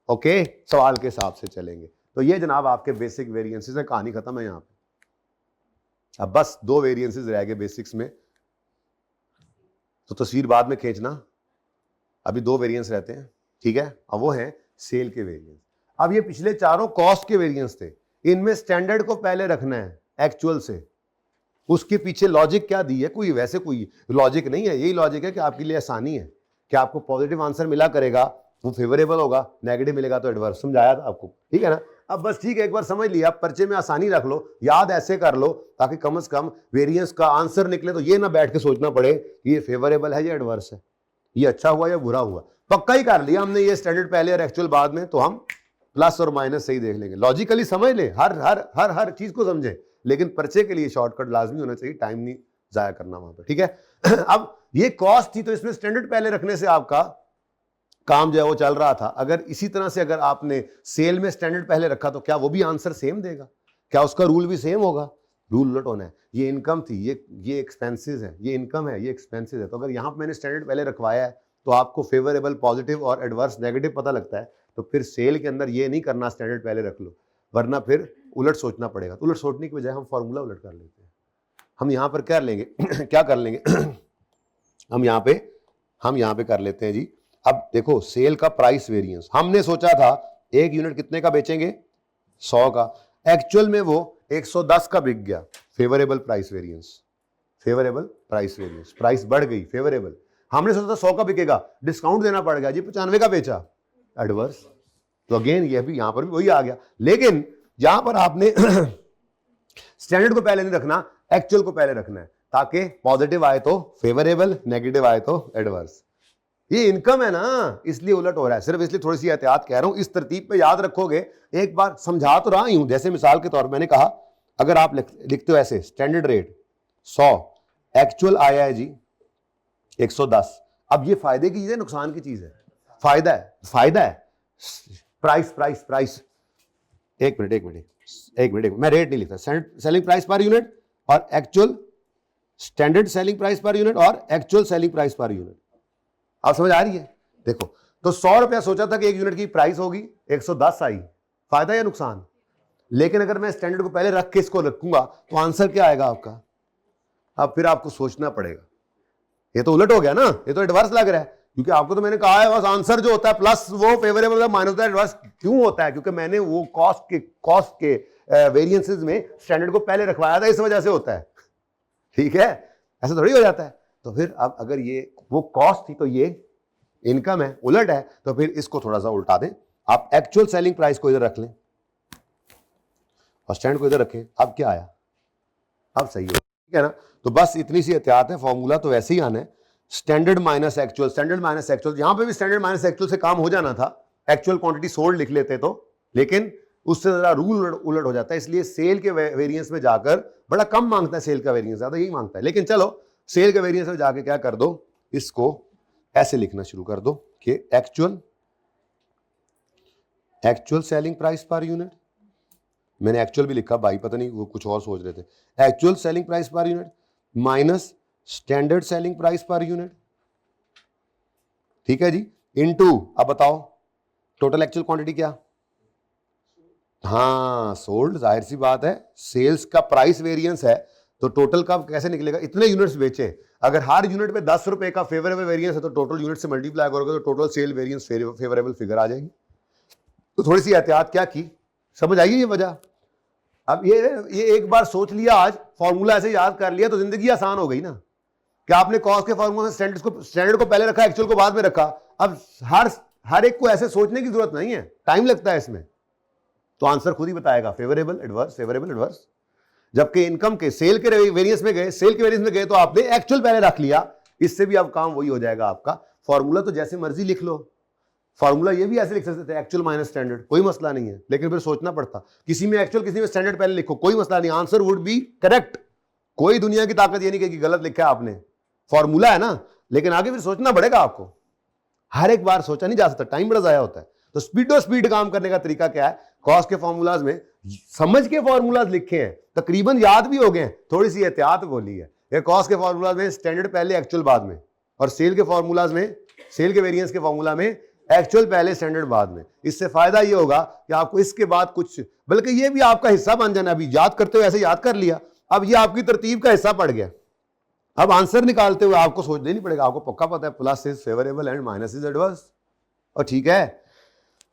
ओके, सवाल के हिसाब से चलेंगे। तो ये जनाब आपके बेसिक वेरिएंसेस है, कहानी खत्म है यहाँ पे। अब बस 2 वेरिएंसेस रह गए बेसिक्स में, तो तस्वीर बाद में खींचना, अभी 2 वेरिएंस रहते हैं, ठीक है। अब वो है सेल के वेरिएंस। अब ये पिछले चारों कॉस्ट के वेरिएंस थे, इनमें स्टैंडर्ड को पहले रखना है एक्चुअल से। उसके पीछे लॉजिक क्या दी है, कोई वैसे कोई लॉजिक नहीं है, यही लॉजिक है कि आपके लिए आसानी है कि आपको पॉजिटिव आंसर मिला करेगा वो फेवरेबल होगा, नेगेटिव मिलेगा तो एडवर्स। समझाया था आपको, ठीक है ना। अब बस ठीक है, एक बार समझ लिया, पर्चे में आसानी रख लो, याद ऐसे कर लो ताकि कम से कम वेरिएंस का आंसर निकले तो ये ना बैठ के सोचना पड़े कि ये फेवरेबल है या एडवर्स है, ये अच्छा हुआ या बुरा हुआ। पक्का ही कर लिया हमने ये स्टैंडर्ड पहले और एक्चुअल बाद में, तो हम प्लस और माइनस सही देख लेंगे। लॉजिकली समझ ले, हर हर हर हर चीज को समझे, लेकिन पर्चे के लिए शॉर्टकट लाजमी होना चाहिए, टाइम नहीं जाया करना वहां पे, ठीक है। अब ये कॉस्ट थी तो इसमें स्टैंडर्ड पहले रखने से आपका काम जो है वो चल रहा था। अगर इसी तरह से अगर आपने सेल में स्टैंडर्ड पहले रखा तो क्या वो भी आंसर सेम देगा? क्या उसका रूल भी सेम होगा? रूल उलट होना है। ये इनकम थी, ये एक्सपेंसेस है, ये इनकम है, ये एक्सपेंसेस है। तो अगर यहाँ पर मैंने स्टैंडर्ड पहले रखवाया है तो आपको फेवरेबल पॉजिटिव और एडवर्स नेगेटिव पता लगता है, तो फिर सेल के अंदर ये नहीं करना स्टैंडर्ड पहले रख लो, वरना फिर उलट सोचना पड़ेगा। तो उलट सोचने की बजाय हम फॉर्मूला उलट कर लेते हैं। हम यहाँ पर क्या लेंगे क्या कर लेंगे हम यहाँ पे कर लेते हैं जी। अब देखो सेल का प्राइस वेरिएंस, हमने सोचा था एक यूनिट कितने का बेचेंगे, 100 का, एक्चुअल में वो 110 का बिक गया, favourable price variance, favourable price variance, price बढ़ गई फेवरेबल। हमने सोचा था 100 का बिकेगा, डिस्काउंट देना पड़ गया जी, 95 का बेचा, एडवर्स। तो अगेन ये भी यहां पर भी वही आ गया, लेकिन यहां पर आपने स्टैंडर्ड को पहले नहीं रखना, एक्चुअल को पहले रखना है, ताकि पॉजिटिव आए तो फेवरेबल, नेगेटिव आए तो एडवर्स। ये इनकम है ना, इसलिए उलट हो रहा है, सिर्फ इसलिए थोड़ी सी एहतियात कह रहा हूं। इस तरतीब पे याद रखोगे, एक बार समझा तो रहा ही हूं। जैसे मिसाल के तौर पर मैंने कहा, अगर आप लिखते हो ऐसे स्टैंडर्ड रेट 100, एक्चुअल आया है जी 110। अब ये फायदे की चीज है, नुकसान की चीज है? फायदा है, फायदा है। प्राइस प्राइस प्राइस, एक मिनट, मैं रेट नहीं लिखता, सेलिंग प्राइस पर यूनिट और actual, standard selling price per unit और actual selling price per unit. आप समझ आ रही है? देखो, तो 100 रुपया सोचा था कि एक यूनिट की प्राइस होगी, 110 आई, फायदा या नुकसान? लेकिन अगर मैं स्टैंडर्ड को पहले रख के इसको रखूंगा तो आंसर क्या आएगा आपका? अब फिर आपको सोचना पड़ेगा। ये तो उलट हो गया ना, ये तो एडवर्स लग रहा है, क्योंकि आपको तो मैंने कहा है बस आंसर जो होता है प्लस वो फेवरेबल होता है, माइनस होता है, एडवर्स क्यों होता है? क्योंकि मैंने वो कॉस्ट के वेरिएंसेस में स्टैंडर्ड को पहले रखवाया था, इस वजह से होता है, ठीक है? ऐसा थोड़ी हो जाता है। तो फिर अब अगर ये वो कॉस्ट थी तो ये इनकम है, उलट है, तो फिर इसको थोड़ा सा उल्टा दें। आप एक्चुअल सेलिंग प्राइस को इधर रख लें और स्टैंड को इधर रखें। अब क्या आया? अब सही है, ठीक है ना? तो बस इतनी सी एहतियात है, फॉर्मूला तो वैसे ही आना है, standard minus actual, standard minus actual. यहां पे भी स्टैंडर्ड माइनस एक्चुअल से काम हो जाना था, एक्चुअल क्वांटिटी सोल्ड लिख लेते तो, लेकिन उससे जरा रूल उलट हो जाता है, इसलिए सेल के वेरिएंस में जाकर बड़ा कम मांगता है, सेल का वेरिएंस ज्यादा यही मांगता है। लेकिन चलो सेल के वेरिएंस में जाके क्या कर दो, इसको ऐसे लिखना शुरू कर दो कि actual selling price per unit, मैंने एक्चुअल भी लिखा भाई, पता नहीं वो कुछ और सोच रहे थे, actual selling price per unit minus standard selling price per unit, ठीक है जी, इनटू, अब बताओ टोटल एक्चुअल क्वांटिटी क्या? हाँ सोल्ड, जाहिर सी बात है, सेल्स का प्राइस वेरिएंस है तो टोटल का कैसे निकलेगा? इतने यूनिट्स बेचे, अगर हर यूनिट पे 10 रुपए का फेवरेबल वेरिएंस है तो टोटल यूनिट से मल्टीप्लाई करोगे तो total sale variance favourable figure आ जाएगी। तो थोड़ी सी एहतियात क्या की, समझ आइए ये वजह। अब ये एक बार सोच लिया, आज फॉर्मूला ऐसे याद कर लिया तो जिंदगी आसान हो गई ना। क्या आपने कॉस्ट के फॉर्मूला में स्टैंडर्ड को पहले रखा, एक्चुअल को बाद में रखा। अब हर एक को ऐसे सोचने की जरूरत नहीं है, टाइम लगता है इसमें, तो आंसर खुद ही बताएगा, फेवरेबल एडवर्स, फेवरेबल एडवर्स। जबकि इनकम के सेल के वेरिएंस में गए, सेल के वेरिएंस में गए तो आपने एक्चुअल पहले रख लिया, इससे भी अब काम वही हो जाएगा आपका। फॉर्मूला तो जैसे मर्जी लिख लो, फॉर्मूला ये भी ऐसे लिख सकते थे, एक्चुअल माइनस स्टैंडर्ड, कोई मसला नहीं है, लेकिन फिर सोचना पड़ता, किसी में एक्चुअल किसी में स्टैंडर्ड पहले लिखो, कोई मसला नहीं, आंसर वुड बी करेक्ट। कोई दुनिया की ताकत ये नहीं कि गलत लिखा है आपने, फॉर्मूला है ना, लेकिन आगे फिर सोचना पड़ेगा आपको, हर एक बार सोचा नहीं जा सकता, टाइम बड़ा जाया होता है। तो स्पीड काम करने का तरीका क्या है? कॉस्ट के फॉर्मूलाज में समझ के फॉर्मूलाज लिखे हैं, तकरीबन याद भी हो गए, थोड़ी सी एहतियात बोली है। ये कॉस्ट के फॉर्मूलाज में स्टैंडर्ड पहले एक्चुअल बाद में, और सेल के फॉर्मूलाज में, सेल के वेरिएंस के फॉर्मूला में एक्चुअल पहले स्टैंडर्ड बाद में। इससे फायदा ये होगा कि आपको इसके बाद कुछ, बल्कि ये भी आपका हिस्सा बन जाना। अभी याद करते हुए ऐसे याद कर लिया, अब ये आपकी तरतीब का हिस्सा पड़ गया। अब आंसर निकालते हुए आपको सोचना नहीं पड़ेगा, आपको पक्का पता है plus is favourable and minus is adverse, और ठीक है।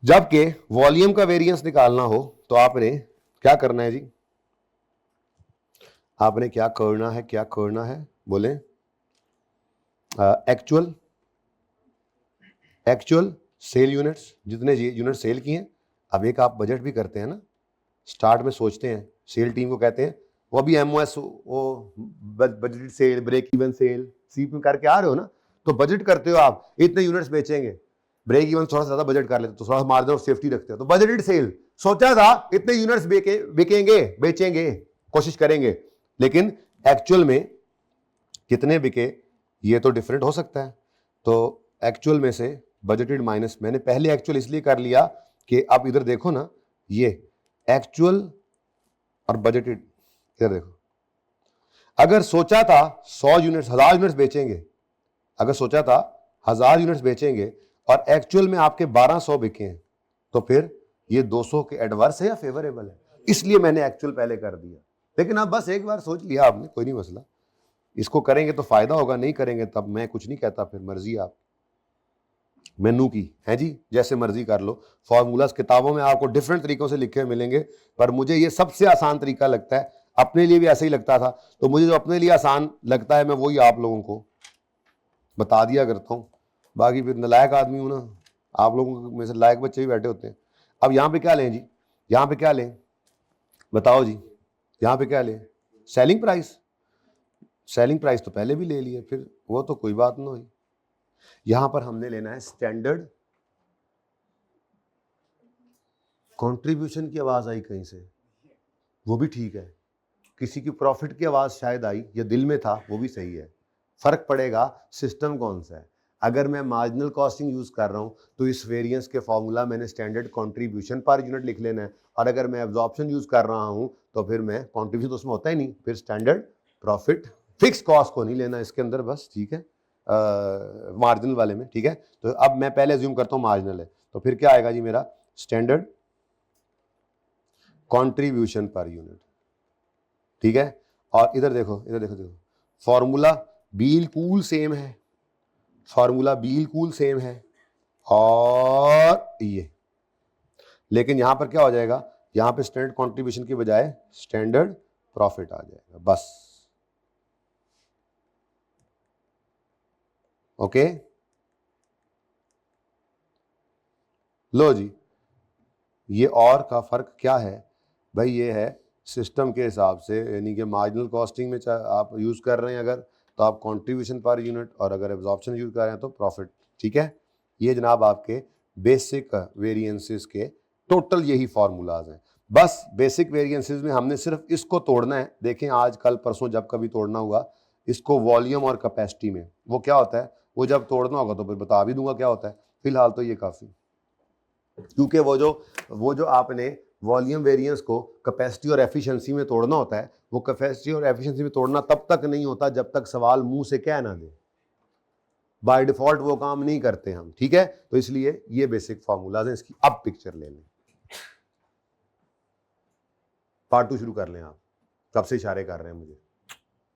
जबकि वॉल्यूम का वेरिएंस निकालना हो तो आपने क्या करना है जी? आपने क्या करना है बोले? एक्चुअल सेल यूनिट्स, जितने यूनिट सेल किए। अब एक आप बजट भी करते हैं ना, स्टार्ट में सोचते हैं, सेल टीम को कहते हैं, वो भी एमओएस, वो budget sale, break even sale, सीप में करके आ रहे हो ना, तो बजट करते हो आप, इतने यूनिट्स बेचेंगे, ब्रेक इवन थोड़ा सा ज्यादा बजट कर लेते हो, तो थोड़ा मार्जिन ऑफ सेफ्टी रखते हो, तो बजटेड सेल, सोचा था इतने यूनिट्स बिकेंगे, बेचेंगे, कोशिश करेंगे, लेकिन एक्चुअल में कितने बिके ये तो डिफरेंट हो सकता है। तो एक्चुअल में से बजटेड माइनस, मैंने पहले एक्चुअल इसलिए कर लिया कि अब इधर देखो ना, ये एक्चुअल और बजटेड, इधर देखो, अगर सोचा था 100 यूनिट्स, 1000 यूनिट्स बेचेंगे, अगर सोचा था 1000 यूनिट्स बेचेंगे और एक्चुअल में आपके 1200 बिके हैं, तो फिर ये 200 के एडवर्स है या फेवरेबल है, इसलिए मैंने एक्चुअल पहले कर दिया। लेकिन अब बस एक बार सोच लिया आपने, कोई नहीं मसला, इसको करेंगे तो फायदा होगा, नहीं करेंगे तब मैं कुछ नहीं कहता, फिर मर्जी आप मेनू की है जी, जैसे मर्जी कर लो। फॉर्मूलाज किताबों में आपको डिफरेंट तरीकों से लिखे मिलेंगे, पर मुझे ये सबसे आसान तरीका लगता है, अपने लिए भी ऐसे ही लगता था, तो मुझे जो अपने लिए आसान लगता है मैं वही आप लोगों को बता दिया करता हूँ। बाकी फिर नलायक आदमी हूँ ना, आप लोगों में से लायक बच्चे भी बैठे होते हैं। अब यहाँ पे क्या लें जी, यहाँ पे क्या लें बताओ जी, यहाँ पे क्या लें, सेलिंग प्राइस, सेलिंग प्राइस तो पहले भी ले लिए, फिर वो तो कोई बात ना हुई। यहां पर हमने लेना है स्टैंडर्ड कंट्रीब्यूशन की आवाज आई कहीं से, वो भी ठीक है, किसी की प्रॉफिट की आवाज शायद आई या दिल में था, वो भी सही है, फर्क पड़ेगा सिस्टम कौन सा है। अगर मैं मार्जिनल कॉस्टिंग यूज कर रहा हूं तो इस वेरिएंस के फॉर्मूला मैंने स्टैंडर्ड कंट्रीब्यूशन पर यूनिट लिख लेना है, और अगर मैं एब्जॉर्प्शन यूज कर रहा हूं तो फिर मैं कंट्रीब्यूशन तो उसमें होता ही नहीं, फिर स्टैंडर्ड प्रॉफिट, फिक्स कॉस्ट को नहीं लेना इसके अंदर बस, ठीक है, मार्जिनल वाले में, ठीक है। तो अब मैं पहले अज्यूम करता हूं मार्जिनल है, तो फिर क्या आएगा जी मेरा स्टैंडर्ड कंट्रीब्यूशन पर यूनिट, ठीक है। और इधर देखो, इधर देखो, देखो फॉर्मूला बिल्कुल सेम है, फॉर्मूला बिल्कुल सेम है, और ये, लेकिन यहां पर क्या हो जाएगा, यहां पे स्टैंडर्ड कंट्रीब्यूशन की बजाय स्टैंडर्ड प्रॉफिट आ जाएगा, बस, ओके। लो जी, ये और का फर्क क्या है भाई, ये है सिस्टम के हिसाब से, यानी कि मार्जिनल कॉस्टिंग में आप यूज कर रहे हैं अगर, तो आप कंट्रीब्यूशन पर यूनिट, और अगर एब्जॉर्प्शन यूज कर रहे हैं तो प्रॉफिट, ठीक है। ये जनाब आपके बेसिक वेरिएंसेस के टोटल यही फॉर्मूलाज हैं। बस बेसिक वेरिएंसेस में हमने सिर्फ इसको तोड़ना है, देखें आज कल परसों जब कभी तोड़ना हुआ इसको वॉल्यूम और कैपेसिटी में, वो क्या होता है, वो जब तोड़ना होगा तो फिर बता भी दूंगा क्या होता है, फिलहाल तो ये काफी, क्योंकि वो जो आपने वॉल्यूम वेरिएंस को कैपेसिटी और एफिशिएंसी में तोड़ना होता है, वो कैपेसिटी और एफिशिएंसी में तोड़ना तब तक नहीं होता जब तक सवाल मुंह से कह ना दे, बाय डिफॉल्ट वो काम नहीं करते हम, ठीक है। तो इसलिए ये बेसिक फॉर्मूलाज हैं, इसकी अब पिक्चर ले लें, पार्ट 2 शुरू कर लें आप, कब से इशारे कर रहे हैं मुझे।